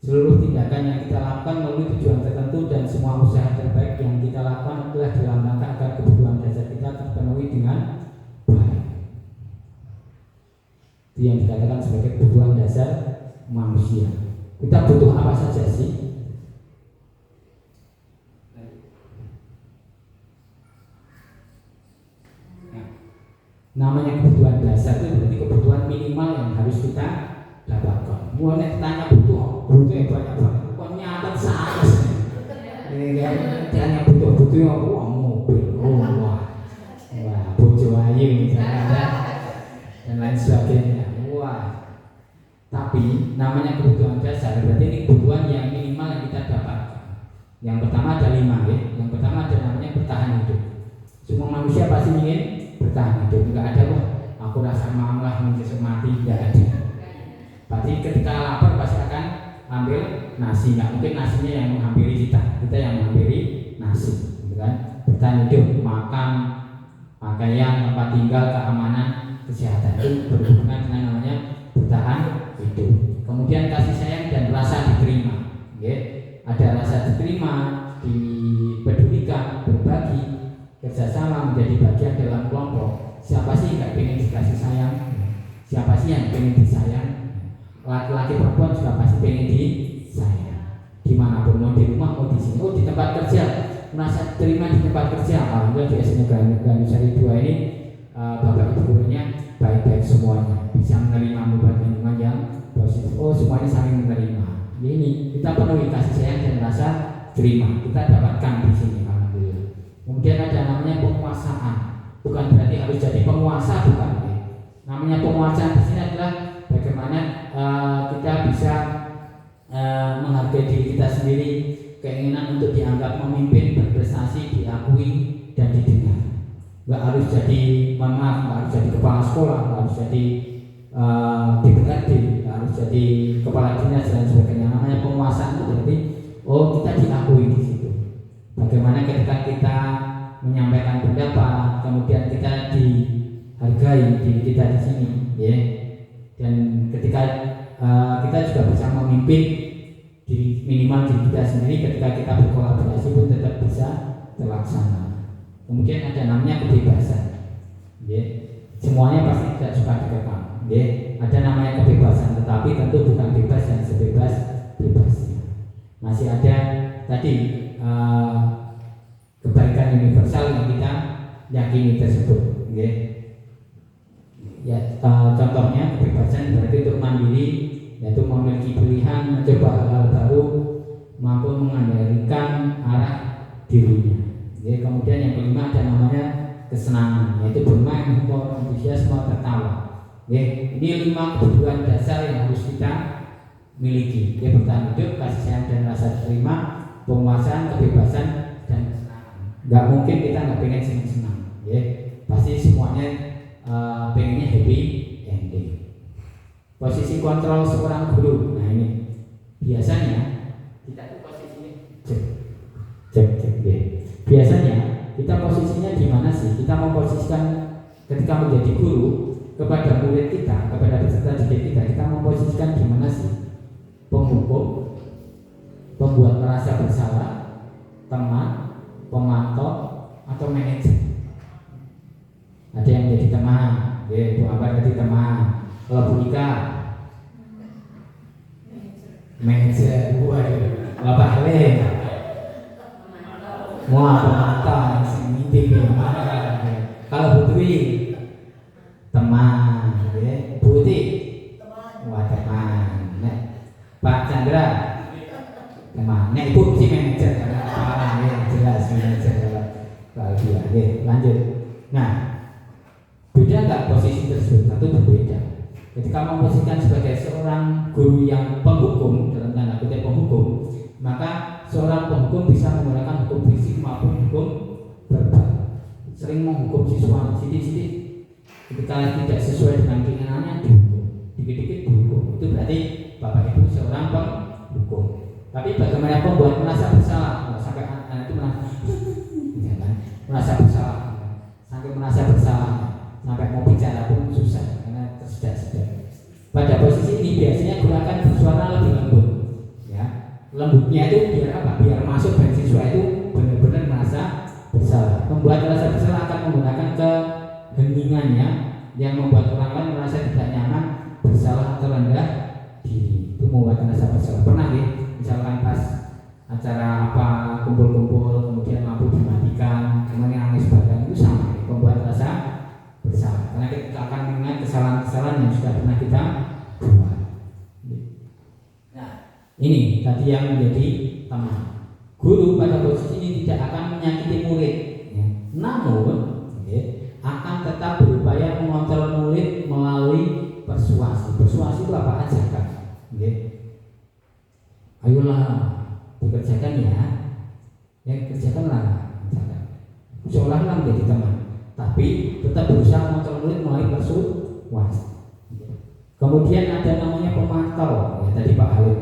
Seluruh tindakan yang kita lakukan melalui tujuan tertentu dan semua usaha terbaik yang kita lakukan adalah dalam rangka agar kebutuhan dasar kita terpenuhi dengan baik. Itu yang dikatakan sebagai kebutuhan dasar manusia. Kita butuh apa saja sih? Namanya kebutuhan dasar itu berarti kebutuhan minimal yang harus kita dapatkan. Mau tanya butuh banyak banget. Kok nyatet sanes. Ini kan hanya butuh mobil, wah, bojo ayu misalnya dan lain sebagainya. Wah. Tapi namanya kebutuhan dasar berarti ini kebutuhan yang minimal yang kita dapatkan. Yang pertama ada 5, ya. Yang pertama ada namanya bertahan hidup. Semua manusia pasti ingin bertahan hidup. Enggak ada kok aku rasa malah menjesuk mati, enggak ada. Berarti ketika lapar pasti akan ambil nasi, nggak mungkin nasinya yang menghampiri kita yang menghampiri nasi, gitu kan? Bertahan hidup, makan, pakaian, tempat tinggal, keamanan, kesehatan itu berhubungan dengan namanya bertahan hidup. Kemudian kasih sayang dan rasa diterima, ya. Ada rasa diterima, dipedulikan, berbagi, kerjasama, menjadi bagian dalam kelompok. Siapa sih nggak pengen dikasih sayang? Siapa sih yang pengen disayang? Laki-laki perempuan juga pasti pengen disayang. Dimanapun, mau di rumah, mau di sini, di tempat kerja, merasa terima di tempat kerja. Alhamdulillah di SMK Nusantara 2 ini bapak ibu gurunya baik-baik semuanya, bisa menerima beban lingkungan yang positif. Semuanya saling menerima. Ini kita penuhi kasih sayang dan rasa terima. Kita dapatkan di sini, alhamdulillah. Kemudian ada namanya penguasaan. Bukan berarti harus jadi penguasa, bukan. Namanya penguasaan di sini adalah bagaimana kita bisa menghargai diri kita sendiri, keinginan untuk dianggap memimpin, berprestasi, diakui dan didengar. Nggak harus jadi, nggak harus jadi kepala sekolah, nggak harus jadi DPRD, nggak harus jadi kepala dinas dan sebagainya. Namanya penguasaan itu berarti kita diakui di situ. Bagaimana ketika kita menyampaikan pendapat, kemudian kita dihargai, diri kita ketika kita juga bisa memimpin minimal diri kita sendiri, ketika kita berkolaborasi pun tetap bisa terlaksana. Kemudian ada namanya kebebasan. Semuanya pasti tidak suka dikekang. Ada namanya kebebasan, tetapi tentu bukan bebas yang sebebas-bebasnya. Masih ada tadi kebaikan universal yang kita yakini tersebut. Contohnya kebebasan berarti untuk mandiri, yaitu memiliki pilihan, mencoba hal-hal baru, mampu mengendalikan arah dirinya. Kemudian yang kelima ada namanya kesenangan, yaitu bermain, humor, antusiasme, tertawa. Ini 5 kebutuhan dasar yang harus kita miliki. Bertahan hidup, kasih sayang dan rasa terima, penguasaan, kebebasan, dan kesenangan. Gak mungkin kita nggak pengen senang-senang. Pasti semuanya pengennya happy ending. Posisi kontrol seorang guru. Nah ini biasanya kita tuh posisinya cek. Biasanya kita posisinya di mana sih? Kita memposisikan ketika menjadi guru kepada murid kita, kepada peserta didik kita memposisikan di mana sih? Penghukum, pembuat merasa bersalah, teman, pemantau, atau manajer. Ada yang menjadi teman, Bu Ambar jadi teman. Kalau Bu Ika manajer, Bapak Halim pemantau, kalau Bu Dwi teman, Bu Uti teman, Pak Chandra teman, Ibu si manajer, jelas manajer kalau dia. Lanjut. Nah, beda nggak posisi tersebut? Tentu berbeda. Ketika memposisikan sebagai seorang guru yang penghukum, dalam tanda kutip penghukum, maka seorang penghukum bisa menggunakan hukum fisik maupun hukum verbal. Sering menghukum siswa, sidik-sidik ketika tidak sesuai dengan keinginannya dihukum, dikit-dikit dihukum. Itu berarti Bapak Ibu seorang penghukum. Tapi bagaimana pembuat merasa bersalah? Sampai anak itu merasa bersalah, sampai mau bicara pun susah karena tersedak-sedak. Pada posisi ini biasanya guru akan bersuara lebih lembut. Lembutnya itu biar apa? Biar masuk dan siswa itu benar-benar merasa bersalah. Membuat rasa bersalah akan menggunakan keheningannya yang membuat orang lain merasa tidak nyaman, bersalah atau rendah diri. Itu membuat rasa bersalah. Pernah misalkan pas acara apa kumpul-kumpul kemudian lampu dimatikan, kemudian nangis badan, itu sama, membuat rasa bersalah. Karena kita akan mengingat kesalahan-kesalahan yang sudah pernah kita buat. Ini tadi yang menjadi teman. Guru pada posisi ini tidak akan menyakiti murid, namun akan tetap berupaya mengontrol murid melalui persuasi. Persuasi itu apa? Ajakan. Ayolah dikerjakan yang kerjakanlah, seolah-olah menjadi teman. Tapi tetap berusaha mengontrol murid melalui persuasi. Kemudian ada namanya pemantau. Tadi Pak Halim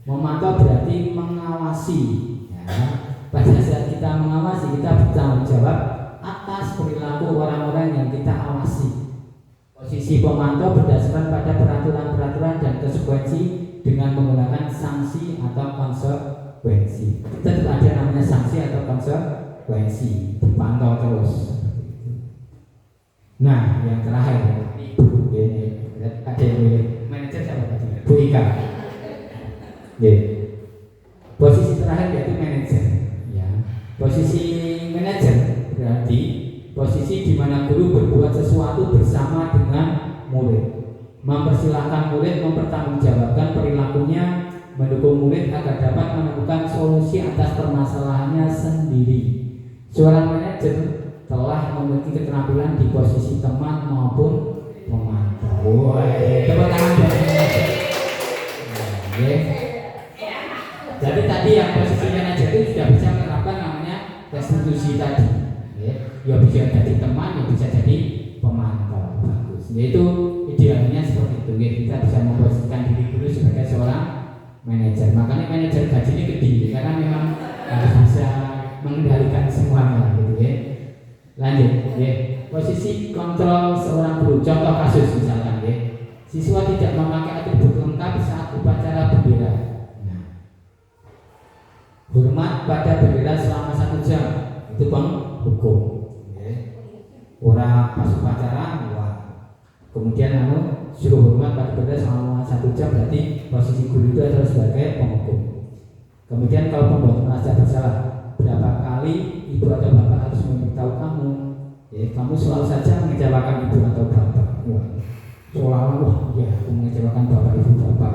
memantau berarti mengawasi. Pada saat kita mengawasi, kita bertanggung jawab atas perilaku orang-orang yang kita awasi. Posisi pemantau berdasarkan pada peraturan-peraturan dan konsekuensi dengan menggunakan sanksi atau konsekuensi. Kita ada namanya sanksi atau konsekuensi, dipantau terus. Nah, yang terakhir Ibu, ada yang milih manajer siapa tadi? Bu Ika. Posisi terakhir yaitu manajer. Posisi manajer berarti posisi di mana guru berbuat sesuatu bersama dengan murid, mempersilahkan murid mempertanggungjawabkan perilakunya, mendukung murid agar dapat menemukan solusi atas permasalahannya sendiri. Seorang manajer telah memiliki keterampilan di posisi teman maupun pemantau. Tepuk tangan buat manajer. Jadi tadi yang posisi manajer itu sudah bisa menerapkan namanya restitusi tadi. Ya bisa jadi teman, ya bisa jadi pemantau. Bagus. Yaitu idealnya seperti itu. Kita bisa memposisikan diri dulu sebagai seorang manajer. Makanya manajer gajinya gede karena memang harus bisa mengendalikan semuanya, gitu ya. Lanjut, ya. Posisi kontrol seorang guru. Contoh kasus misalkan, ya. siswa tidak memakai atribut lengkap saat upacara bendera. Nah, hormat pada bendera selama 1 jam itu hukum. Orang pas upacara, kemudian suruh hormat pada bendera selama 1 jam, berarti posisi guru itu adalah sebagai penghukum. Kemudian kalau pembuat merasa bersalah, berapa kali ibu atau bapak harus memberitahu kamu? Kamu selalu saja mengecewakan ibu atau bapak. Seolah-olah aku mengecewakan bapak ibu bapak.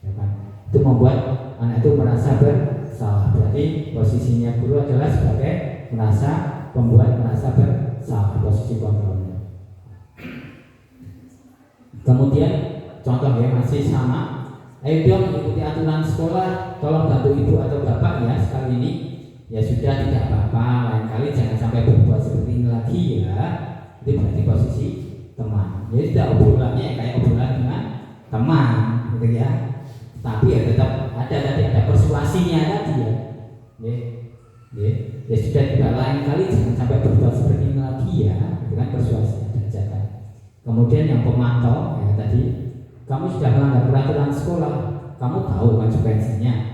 Ya kan? Itu membuat anak itu merasa bersalah. Berarti posisinya guru adalah sebagai pembuat merasa bersalah, posisi kontrolnya. Kemudian contoh masih sama. Ayo dong ikuti aturan sekolah, tolong bantu ibu atau bapak ya sekali ini. Ya sudah, tidak apa-apa, lain kali jangan sampai berbuat seperti ini lagi ya. Itu berarti posisi teman. Ya sudah, obrolannya kayak obrolan dengan teman gitu ya. Tapi ya tetap ada persuasinya tadi ya. Ya sudah, tidak, lain kali jangan sampai berbuat seperti ini lagi ya. Itu kan persuasi ajakan. Kemudian yang pemantau ya tadi, kamu sudah melanggar peraturan sekolah, kamu tahu konsekuensinya.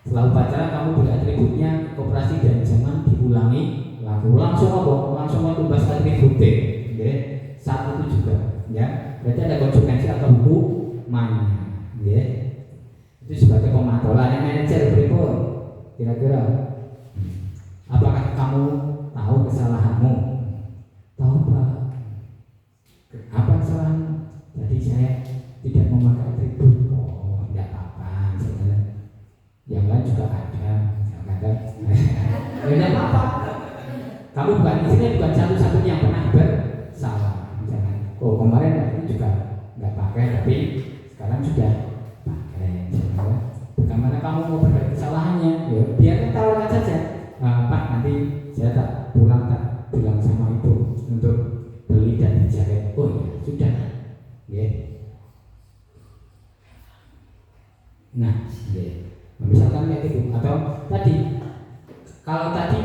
Setelah upacara kamu beri atributnya koperasi dan jangan diulangi lagi. Langsung tumbas atributnya. Saat itu juga, ya. Berarti ada konsekuensi atau hukumannya. Itu sebagai pemantau. Yang manajer berikut, kira-kira, apakah kamu tahu kesalahanmu? Tahu Pak. Apa kesalahanmu? Jadi saya tidak memakai atribut. Oh, tidak apa-apa. Yang lain juga ada. Tidak apa-apa. Kamu bukan satu-satunya yang pernah bersalah. Misalnya, kemarin itu juga nggak pakai, tapi sekarang sudah pakai. Bagaimana kamu mau perbaiki kesalahannya? Ya, biar tawarkan saja. Pak, nanti saya tak pulang tak bilang sama ibu untuk beli dan jaket. Oh ya, sudah. Nah, misalkan kayak gitu. Atau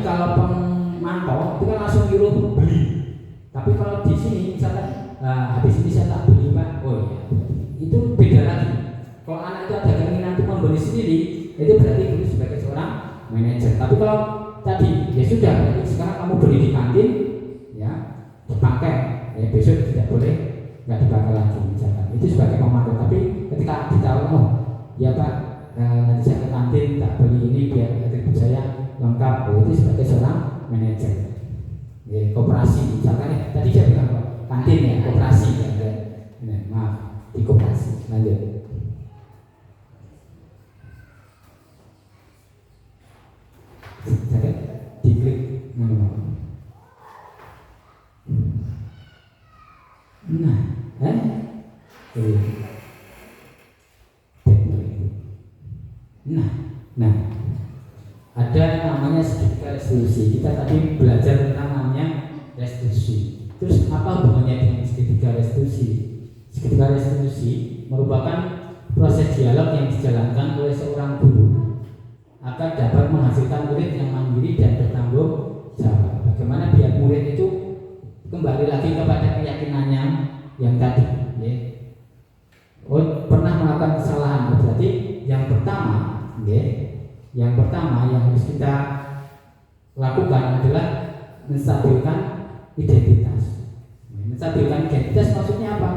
kalau pemantau itu kan langsung nyuruh beli. Tapi kalau di sini misalkan habis ini saya tak beli Pak. Oh iya, itu beda lagi. Kalau anak itu ada keinginan untuk membeli sendiri, itu berarti guru sebagai seorang manajer. Tapi kalau tadi ya sudah, jadi sekarang kamu beli di kantin, ya dipakai. Ya besok tidak boleh, nggak dipakai lagi misalkan. Itu sebagai pemantau. Tapi ketika ditahu, ya Pak, nanti saya ke kantin tak beli ini biar atribut saya lengkap. Itu sebagai seorang manajer. Koperasi misalkan ya. Tadi saya bilang kantin ya, koperasi ya. Maaf, di koperasi. Lanjut. Saya diklik. Nah, ada namanya segitiga restitusi. Kita tadi belajar tentang namanya restitusi. Terus apa hubungannya dengan segitiga restitusi? Segitiga restitusi merupakan proses dialog yang dijalankan oleh seorang guru agar dapat menghasilkan murid yang mandiri dan bertanggung jawab. Bagaimana biar murid itu kembali lagi kepada keyakinannya yang tadi. Pernah melakukan kesalahan. Berarti yang pertama yang harus kita lakukan adalah menstabilkan identitas. Menstabilkan identitas maksudnya apa?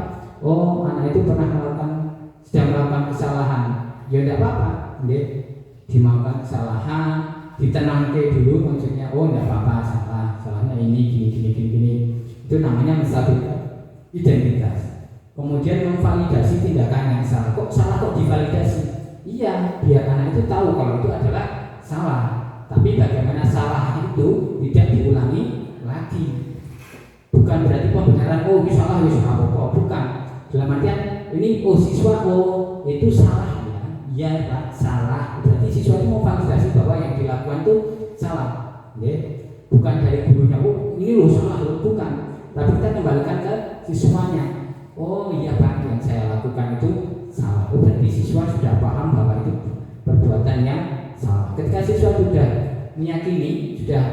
Oh, anak itu sedang melakukan kesalahan. Ya tidak apa-apa, dimaafkan kesalahan, ditenangkan dulu maksudnya. Oh, tidak apa-apa, salahnya ini gini. Itu namanya menstabilkan identitas. Kemudian memvalidasi tindakan yang salah. Kok salah kok divalidasi? Iya, biar anak itu tahu kalau itu adalah salah. Tapi bagaimana salah itu tidak diulangi lagi. Bukan berarti pembenaran, oh ini salah, bukan. Dalam artian ini, siswa, itu salah ya. Iya Pak, salah. Berarti siswa itu mau validasi bahwa yang dilakukan itu salah. Bukan dari gurunya, ini salah, bukan. Tapi kita kembalikan ke siswanya. Oh iya Pak, yang saya lakukan itu salah. Berarti siswa sudah paham bahwa itu perbuatan yang salah. Ketika siswa sudah meyakini, sudah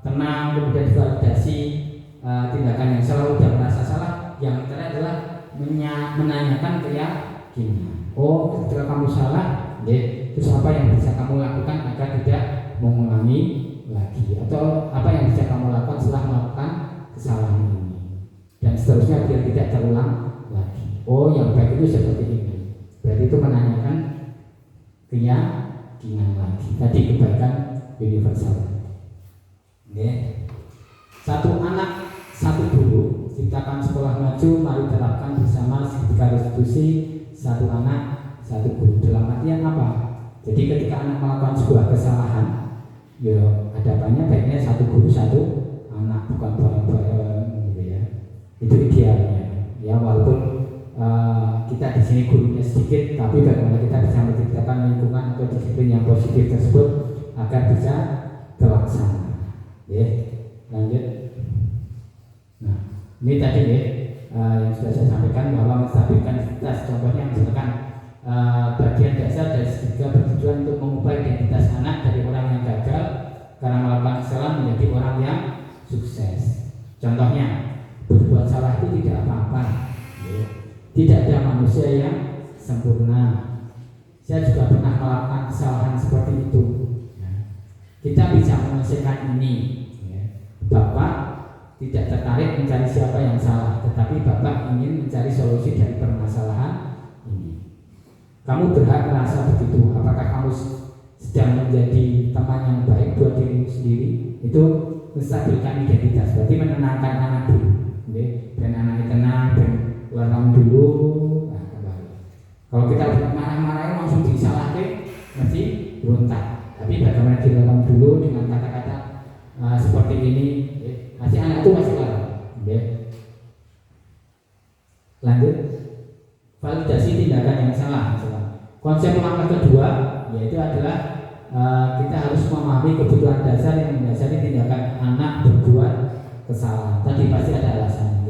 tenang, kemudian divalidasi tindakan yang salah, sudah merasa salah, yang terakhir adalah menanyakan keyakinan. Oh, ketika kamu salah, terus apa yang bisa kamu lakukan agar tidak mengulangi lagi, atau apa yang bisa kamu lakukan setelah melakukan kesalahan ini, dan seterusnya biar tidak terulang lagi. Oh, yang baik itu seperti ini. Berarti itu menanyakan keyakinan lagi. Tadi kebaikan universal. Satu anak, satu guru, ciptakan sekolah maju, mari terapkan bersama seketika restitusi, satu anak, satu guru. Dalam artian apa? Jadi ketika anak melakukan sebuah kesalahan, ya hadapannya baiknya satu guru, satu anak, bukan bareng-bareng gitu ya. Itu idealnya. Ya walaupun kita di sini gurunya sedikit, tapi bagaimana kita bisa menciptakan lingkungan atau disiplin yang positif tersebut agar bisa terlaksana. Lanjut. Nah, ini tadi yang sudah saya sampaikan bahwa menstabilkan identitas. Contohnya misalkan bagian dasar dari segitiga bertujuan untuk mengubah identitas anak dari orang yang gagal karena melakukan kesalahan menjadi orang yang sukses. Contohnya, berbuat salah itu tidak apa-apa. Tidak ada manusia yang sempurna. Saya juga pernah melakukan kesalahan seperti itu. Kita bisa menyelesaikan ini. Bapak tidak tertarik mencari siapa yang salah, tetapi Bapak ingin mencari solusi dari permasalahan ini. Kamu berhak merasa begitu. Apakah kamu sedang menjadi teman yang baik buat dirimu sendiri? Itu menstabilkan identitas. Berarti menenangkan anak dulu. Dan anaknya tenang, dan keluar kamu dulu. Nah, kembali. Kalau kita marah-marah langsung disalahkan, mesti berontak. Tapi bagaimana kita kamu dulu dengan kata-kata seperti ini, masih anak itu masih larang. Lanjut, validasi tindakan yang salah. Konsep langkah kedua yaitu adalah kita harus memahami kebutuhan dasar yang mendasari tindakan anak berbuat kesalahan. Tadi pasti ada alasan.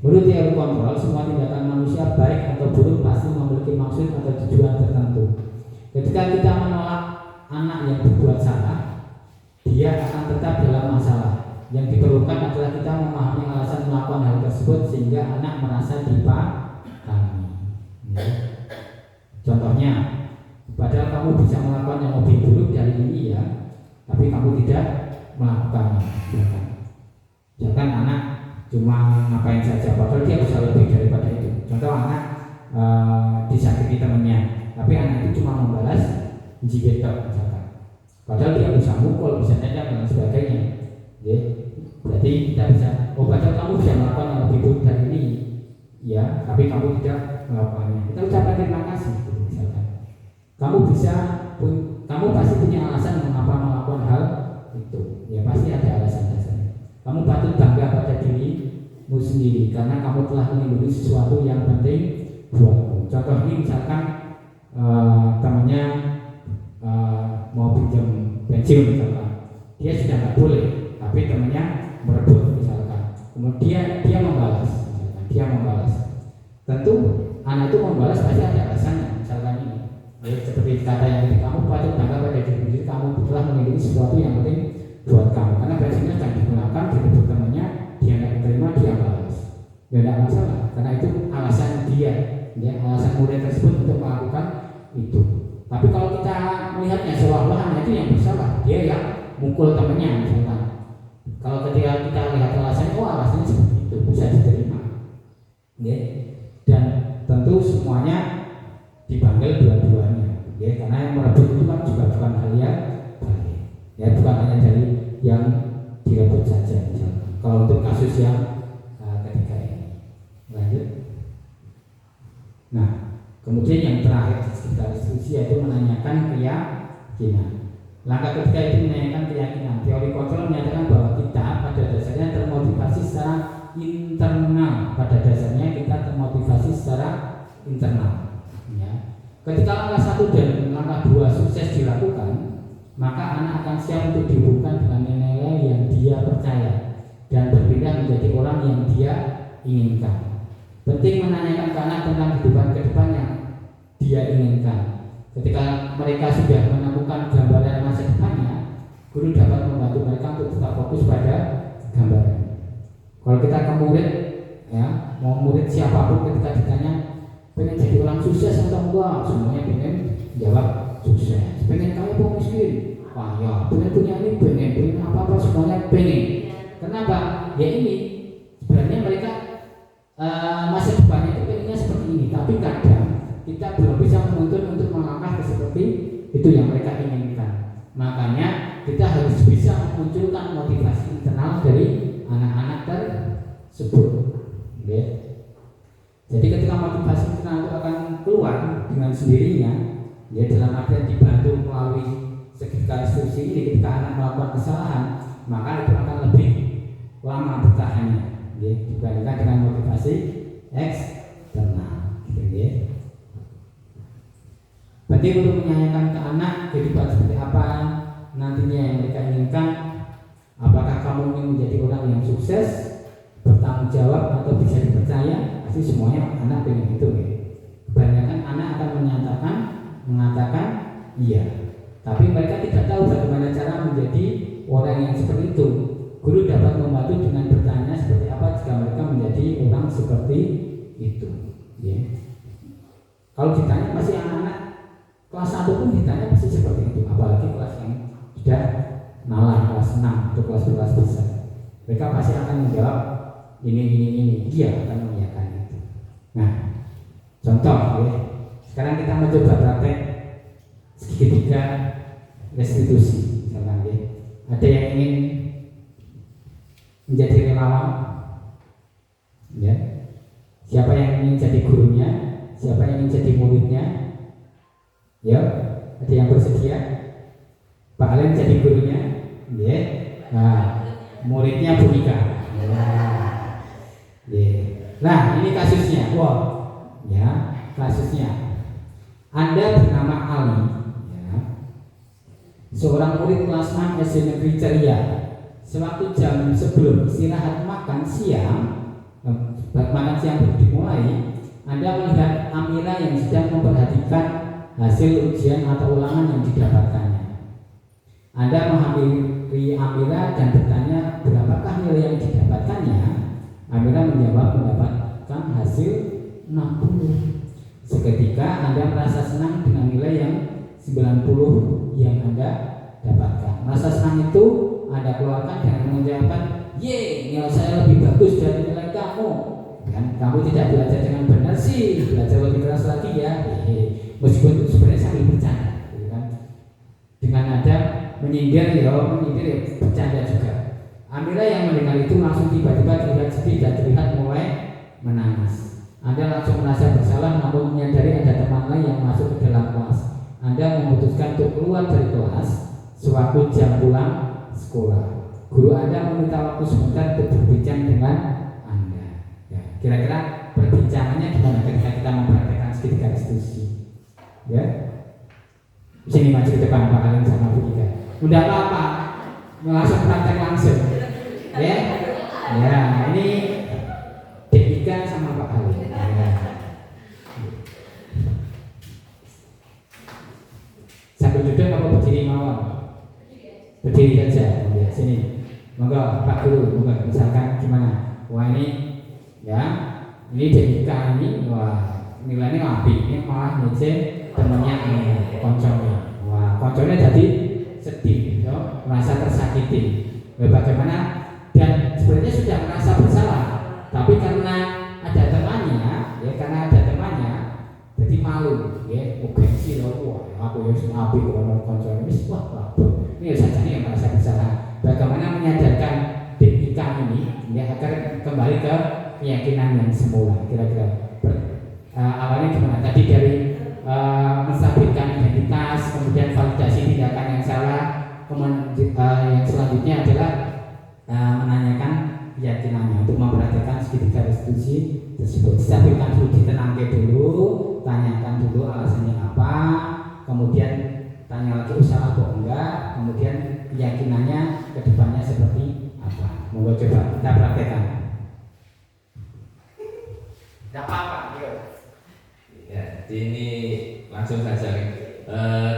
Menurut teori kontrol, semua tindakan manusia baik atau buruk pasti memiliki maksud atau tujuan tertentu. Ketika kita menolak anak yang berbuat salah, dia akan tetap dalam masalah. Yang diperlukan adalah kita memahami alasan melakukan hal tersebut sehingga anak merasa dipahami. Contohnya, padahal kamu bisa melakukan yang lebih buruk dari ini ya, tapi kamu tidak melakukannya. Jangan anak cuma ngapain saja, padahal dia bisa lebih daripada itu. Contoh anak disakiti temannya, tapi anak itu cuma membalas jibet misalkan. Padahal dia bisa mukul, bisa tendang dan sebagainya. Berarti kita bisa, padahal kamu bisa melakukan yang lebih buruk dari ini, ya, tapi kamu tidak melakukannya. Kita ucapkan terima kasih, misalkan. Kamu pasti punya alasan mengapa melakukan hal itu. Ya pasti ada alasan dasarnya. Kamu patut bangga pada dirimu sendiri karena kamu telah melindungi sesuatu yang penting buatmu. Contoh ini misalkan temannya mau pinjam pensiun misalkan, dia sudah nggak boleh, tapi temannya merebut misalkan. Kemudian dia membalas, misalkan dia membalas. Tentu anak itu membalas pasti ada alasannya. Misalkan ini, seperti kata yang tadi, kamu patut bangga pada diri sendiri, kamu telah melindungi sesuatu yang penting buat kamu, karena basinya akan digunakan direbut temannya, dia nggak terima, dia balas, ya tidak masalah, karena itu alasan dia, ya, alasan murid tersebut untuk melakukan itu. Tapi kalau kita melihatnya seolah-olah anak itu yang bersalah, dia yang mukul temannya misalkan. Kalau ketika kita lihat alasannya, alasannya seperti itu bisa diterima, ya. Dan tentu semuanya dipanggil dua-duanya, ya, karena yang merebut itu kan juga bukan hal yang baik. Ya, bukan hanya dari yang direbut saja misalkan. Kalau untuk kasus yang ketiga ini, lanjut. Nah, kemudian yang terakhir kita diskusi yaitu menanyakan keyakinan. Langkah ketiga itu menanyakan keyakinan. Teori kontrol menyatakan bahwa kita pada dasarnya termotivasi secara internal. Pada dasarnya kita termotivasi secara internal. Ya. Ketika langkah 1 dan langkah 2 sukses dilakukan, maka anak akan siap untuk dihubungkan dengan nilai-nilai yang dia percaya dan berpindah menjadi orang yang dia inginkan. Penting menanyakan ke anak tentang kehidupan ke depan yang dia inginkan. Ketika mereka sudah menemukan gambaran masa depannya, guru dapat membantu mereka untuk tetap fokus pada gambaran. Kalau kita ke murid, ya, mau murid siapapun ketika ditanya pengen jadi orang sukses atau enggak, semuanya pengen jawab sukses. Pengen kaya atau miskin? Wah ya, pengen punya ini, pengen apa-apa semuanya pengen. Kenapa? Ya ini sebenarnya mereka masa depannya itu pengennya seperti ini, tapi kadang kita belum bisa menuntun untuk melangkah ke seperti itu yang mereka inginkan. Makanya kita harus bisa memunculkan motivasi internal dari anak-anak tersebut. Okay. Jadi ketika motivasi internal itu akan keluar dengan sendirinya, ya dalam artian dibantu melalui seketika instruksi ini, ketika anak melakukan kesalahan, maka itu akan lebih lama bertahannya, ya, dibandingkan dengan motivasi eksternal. Okay. Berarti untuk menyayangkan ke anak kehidupan seperti apa nantinya yang mereka inginkan. Apakah kamu ingin menjadi orang yang sukses, bertanggung jawab atau bisa dipercaya? Pasti semuanya anak ingin itu, ya. Kebanyakan anak akan mengatakan iya, tapi mereka tidak tahu bagaimana cara menjadi orang yang seperti itu. Guru dapat membantu dengan bertanya seperti apa jika mereka menjadi orang seperti itu, ya. Kalau ditanya pasti anak-anak kelas 1 pun ditanya pasti seperti itu, apalagi kelas yang sudah nalar, kelas 6 atau kelas besar. Mereka pasti akan menjawab ini, dia akan mengiyakan itu. Nah, contoh, ya. Sekarang kita mencoba praktek segitiga restitusi, misalkan, ya. Ada yang ingin menjadi relawan, ya. Siapa yang ingin jadi gurunya? Siapa yang ingin jadi muridnya? Ya, ada yang bersedia? Pak Alen jadi gurunya, ya. Nah, muridnya Bu Ika. Ya. Nah, ini kasusnya. Wah, ya, kasusnya. Anda bernama Ali, ya. Seorang murid kelas 6 SD Negeri Ceria. Sewaktu jam sebelum istirahat makan siang dimulai, Anda melihat Amira yang sedang memperhatikan hasil ujian atau ulangan yang didapatkannya. Anda menghampiri Amira dan bertanya berapakah nilai yang didapatkannya. Amira menjawab mendapatkan hasil 60. Seketika Anda merasa senang dengan nilai yang 90 yang Anda dapatkan. Rasa senang itu Anda keluarkan dengan mengucapkan, "Ye, nilai saya lebih bagus dari nilai kamu." Dan kamu tidak belajar dengan benar sih, belajar lebih keras lagi ya. Meskipun itu sebenarnya sambil bercanda, kan? Dengan nada menyindir, bercanda juga. Amira yang mendengar itu langsung tiba-tiba terlihat sedih dan terlihat mulai menangis. Anda langsung merasa bersalah, namun menyadari ada teman lain yang masuk ke dalam kelas. Anda memutuskan untuk keluar dari kelas sewaktu jam pulang sekolah. Guru Anda meminta waktu sebentar untuk berbincang dengan Anda. Ya, kira-kira perbincangannya gimana ketika kita mempraktekkan segitiga restitusi? Ya, sini maju ke depan Pak Alim sama Bu Ika. Udah apa-apa, langsung praktek langsung. Ya, ya, ini Dek Ika sama Pak Alim. Ya. Sambil duduk apa berdiri mawon? Berdiri saja. Ya, sini. Monggo Pak Guru, monggo misalkan gimana? Wah ini, ya, ini Dek Ika ini, wah nilainya api, ini malah ngece temennya konconya. Wah, konconya jadi sedih, ya, merasa tersakiti. Bagaimana? Dan sebenarnya sudah merasa bersalah, tapi karena ada temannya, ya, jadi malu, ya, gengsi loh. Wah, aku yang api kalau konconya ini, wah, ini saja nih yang merasa bersalah. Bagaimana menyadarkan Dek ini, ya, agar kembali ke keyakinan yang semula? Kira-kira awalnya gimana? Tadi dari menstabilkan identitas, kemudian validasi tindakan yang salah, kemudian yang selanjutnya adalah menanyakan keyakinannya untuk memperhatikan segitiga restitusi tersebut. Stabilkan dulu, ditenangkan dulu, tanyakan dulu alasannya apa, kemudian tanya lagi usaha atau enggak, kemudian keyakinannya kedepannya seperti apa. Monggo coba kita praktekkan. Tidak apa-apa, yuk. Ya, ini langsung saja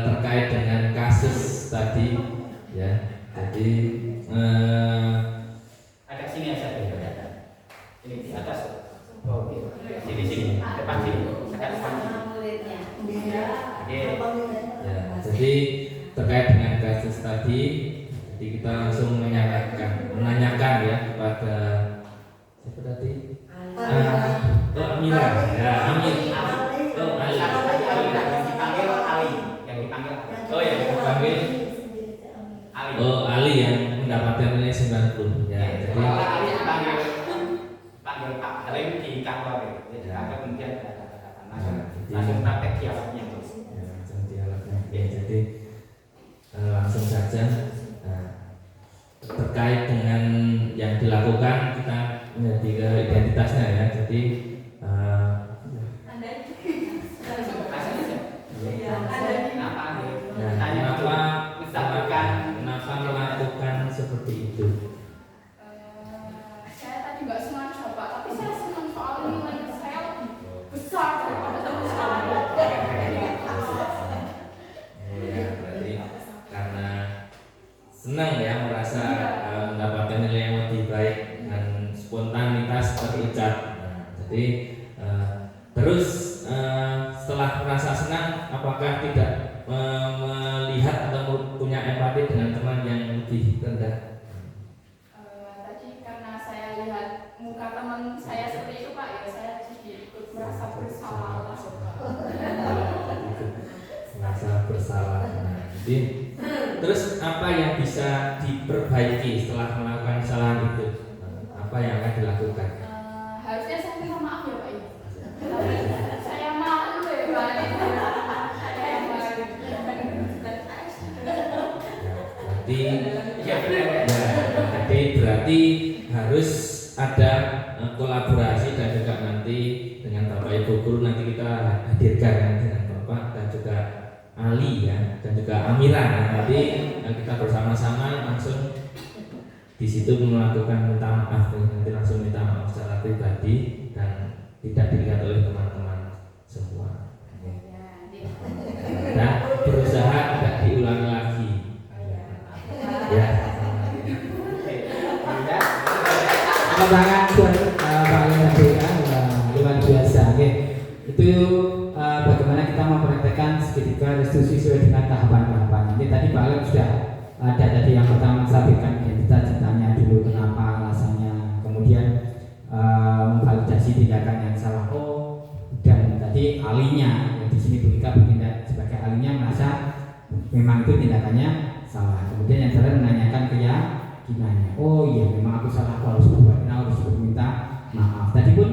terkait dengan kasus tadi, ya. Jadi agak sini aja, ini di atas. Jadi terkait dengan kasus tadi, jadi kita langsung menanyakan ya kepada siapa tadi? Amira. Ya, Amir. Ali. Yang dipanggil Ali. Ali yang mendapatkan nilai 90. Ya, jadi Ali dipanggil Pak Halim di kantor ya. Kemudian langsung praktek dialognya. Ya, langsung dialognya. Ya, jadi langsung saja. Terkait dengan yang dilakukan kita menjadi ke identitasnya ya. Jadi kenapa melakukan seperti itu? Saya tadi nggak sengaja Pak, tapi saya senang soal nilai saya lebih besar daripada teman saya. Ya, berarti karena senang ya merasa mendapatkan nilai yang lebih baik dan spontanitas terucap. Jadi terus setelah merasa senang, apakah tidak melihat atau punya empati dengan teman yang lebih rendah? Tadi karena saya lihat muka teman saya seperti itu Pak, ya saya jadi ikut merasa bersalah. Merasa bersalah. Jadi terus apa yang bisa diperbaiki setelah melakukan kesalahan itu? Apa yang akan dilakukan? Harusnya saya minta maaf ya Pak. Tapi saya malu ya Pak. Saya malu. Berarti harus ada kolaborasi dan juga nanti dengan Bapak Ibu guru nanti kita hadirkan dengan Bapak dan juga Ali ya dan juga Amira. Nanti kita bersama-sama langsung di situ melakukan minta maaf, nanti langsung minta maaf secara pribadi dan tidak dilihat oleh teman-teman semua. Dan berusaha tidak diulangi lagi. Ya. Tepuk tangan buat Pak Lena luar biasa. Oke. Itu bagaimana kita mempraktekkan segitiga restitusi sesuai dengan tahapan-tahapan. Ini tadi Pak Lena sudah ada tadi yang pertama menstabilkan identitas, ditanya dulu kenapa alasannya, kemudian memvalidasi tindakan yang salah. Dan tadi alinya yang di sini berikut bertindak sebagai alinya merasa memang itu tindakannya salah. Kemudian yang terakhir menanyakan keyakinannya. Oh iya, memang aku salah, aku harus berbuat, aku harus minta maaf. Tadi pun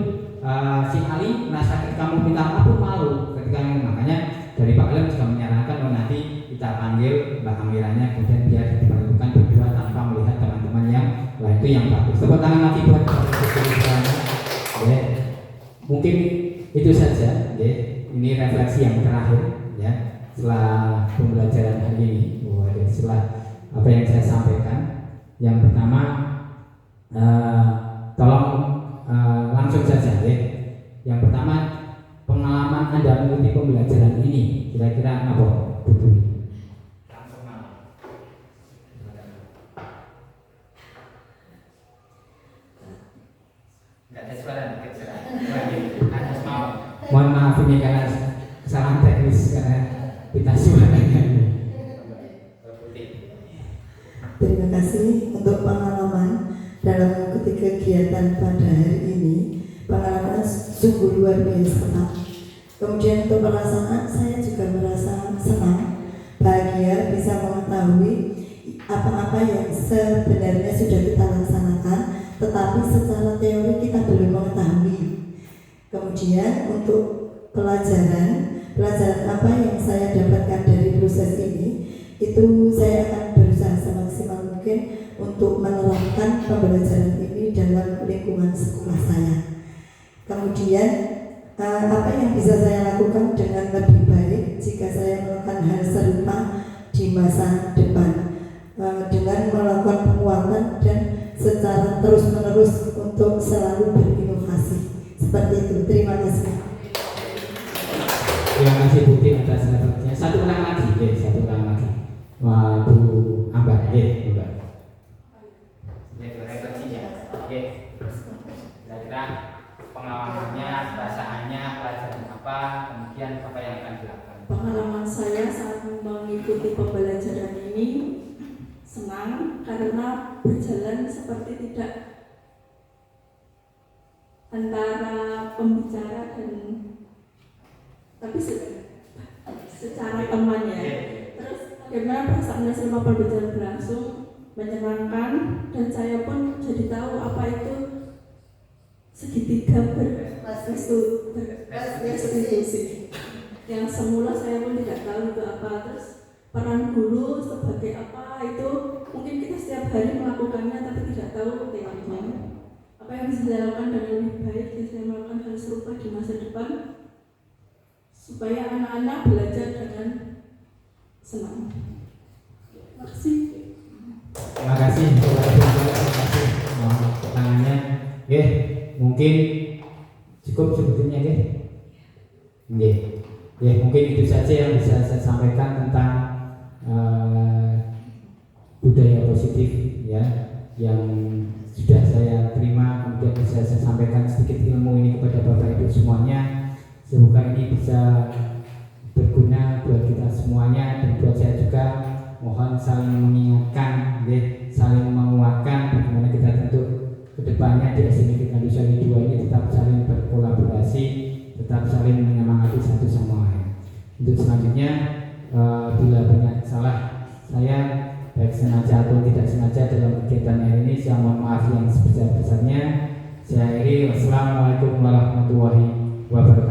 si Ali merasa ketika mau minta maaf pun malu ketika makanya dari Pak Lem juga menyarankan nanti kita panggil Mbak Amiranya kemudian biar diperlukan berdua tanpa melihat teman-teman yang lain. Itu yang bagus. Tepuk tangan lagi buat ya. Mungkin itu saja ya. Ini refleksi yang terakhir ya setelah pembelajaran hari ini. Setelah apa yang saya sampaikan, yang pertama tolong langsung saja ya. Yang pertama, pengalaman Anda mengikuti pembelajaran ini kira-kira apa betul? Langsung mau. Enggak ada suara, enggak ada suara. Harus mau. Mohon maaf ini karena kesalahan teknis karena kita suaranya. Terima kasih untuk pengalaman dalam mengikuti kegiatan pada hari ini. Pengalaman sungguh luar biasa. Kemudian untuk pelaksanaan saya juga merasa senang, bahagia bisa mengetahui apa-apa yang sebenarnya sudah kita laksanakan, tetapi secara teori kita belum mengetahui. Kemudian untuk pelajaran apa yang saya dapatkan dari proses ini, itu saya akan berusaha semaksimal mungkin untuk menerapkan pembelajaran ini dalam lingkungan sekolah saya. Kemudian apa yang bisa saya lakukan dengan lebih baik jika saya melakukan hal serupa di masa depan dengan melakukan penguatan dan secara terus-menerus untuk selalu berinovasi. Seperti itu. Terima kasih. Terima kasih Bu Tin atas refleksinya. Satu ulang lagi, satu ulang lagi. Wah, Bu Ambar, Mbak. Itu refleksinya. Oke. Kira-kira pengalamannya, perasaannya, pelajaran apa, kemudian apa yang akan dilakukan. Pengalaman saya saat mengikuti mengikuti pembelajaran ini senang karena berjalan seperti tidak antara pembicara dan tapi secara teman ya. Terus bagaimana perasaan selama pembelajaran berlangsung menyenangkan, dan saya pun jadi tahu apa itu segitiga berrestitusi. Yang semula saya pun tidak tahu itu apa. Terus peran guru sebagai apa itu mungkin kita setiap hari melakukannya tapi tidak tahu teorinya. Apa yang bisa saya lakukan dengan lebih baik dan saya melakukan hal serupa di masa depan supaya anak-anak belajar dengan senang. Terima kasih. Terima kasih. Mohon pertanyaannya. Oke, mungkin cukup sebetulnya ya. Oke. Ya, mungkin itu saja yang bisa saya sampaikan tentang budaya positif ya, yang sudah saya terima, kemudian bisa saya sampaikan sedikit ilmu ini kepada Bapak Ibu semuanya. Semoga ini bisa berguna buat kita semuanya dan buat saya juga. Mohon saling mengingatkan, saling menguatkan bagaimana kita tentu kedepannya di SMK Indonesia 2 ini tetap saling berkolaborasi, tetap saling menyemangati satu sama lain. Untuk selanjutnya, bila banyak salah saya baik sengaja atau tidak sengaja dalam kegiatan hari ini, saya mohon maaf yang sebesar-besarnya. Saya akhiri, wassalamualaikum warahmatullahi wabarakatuh.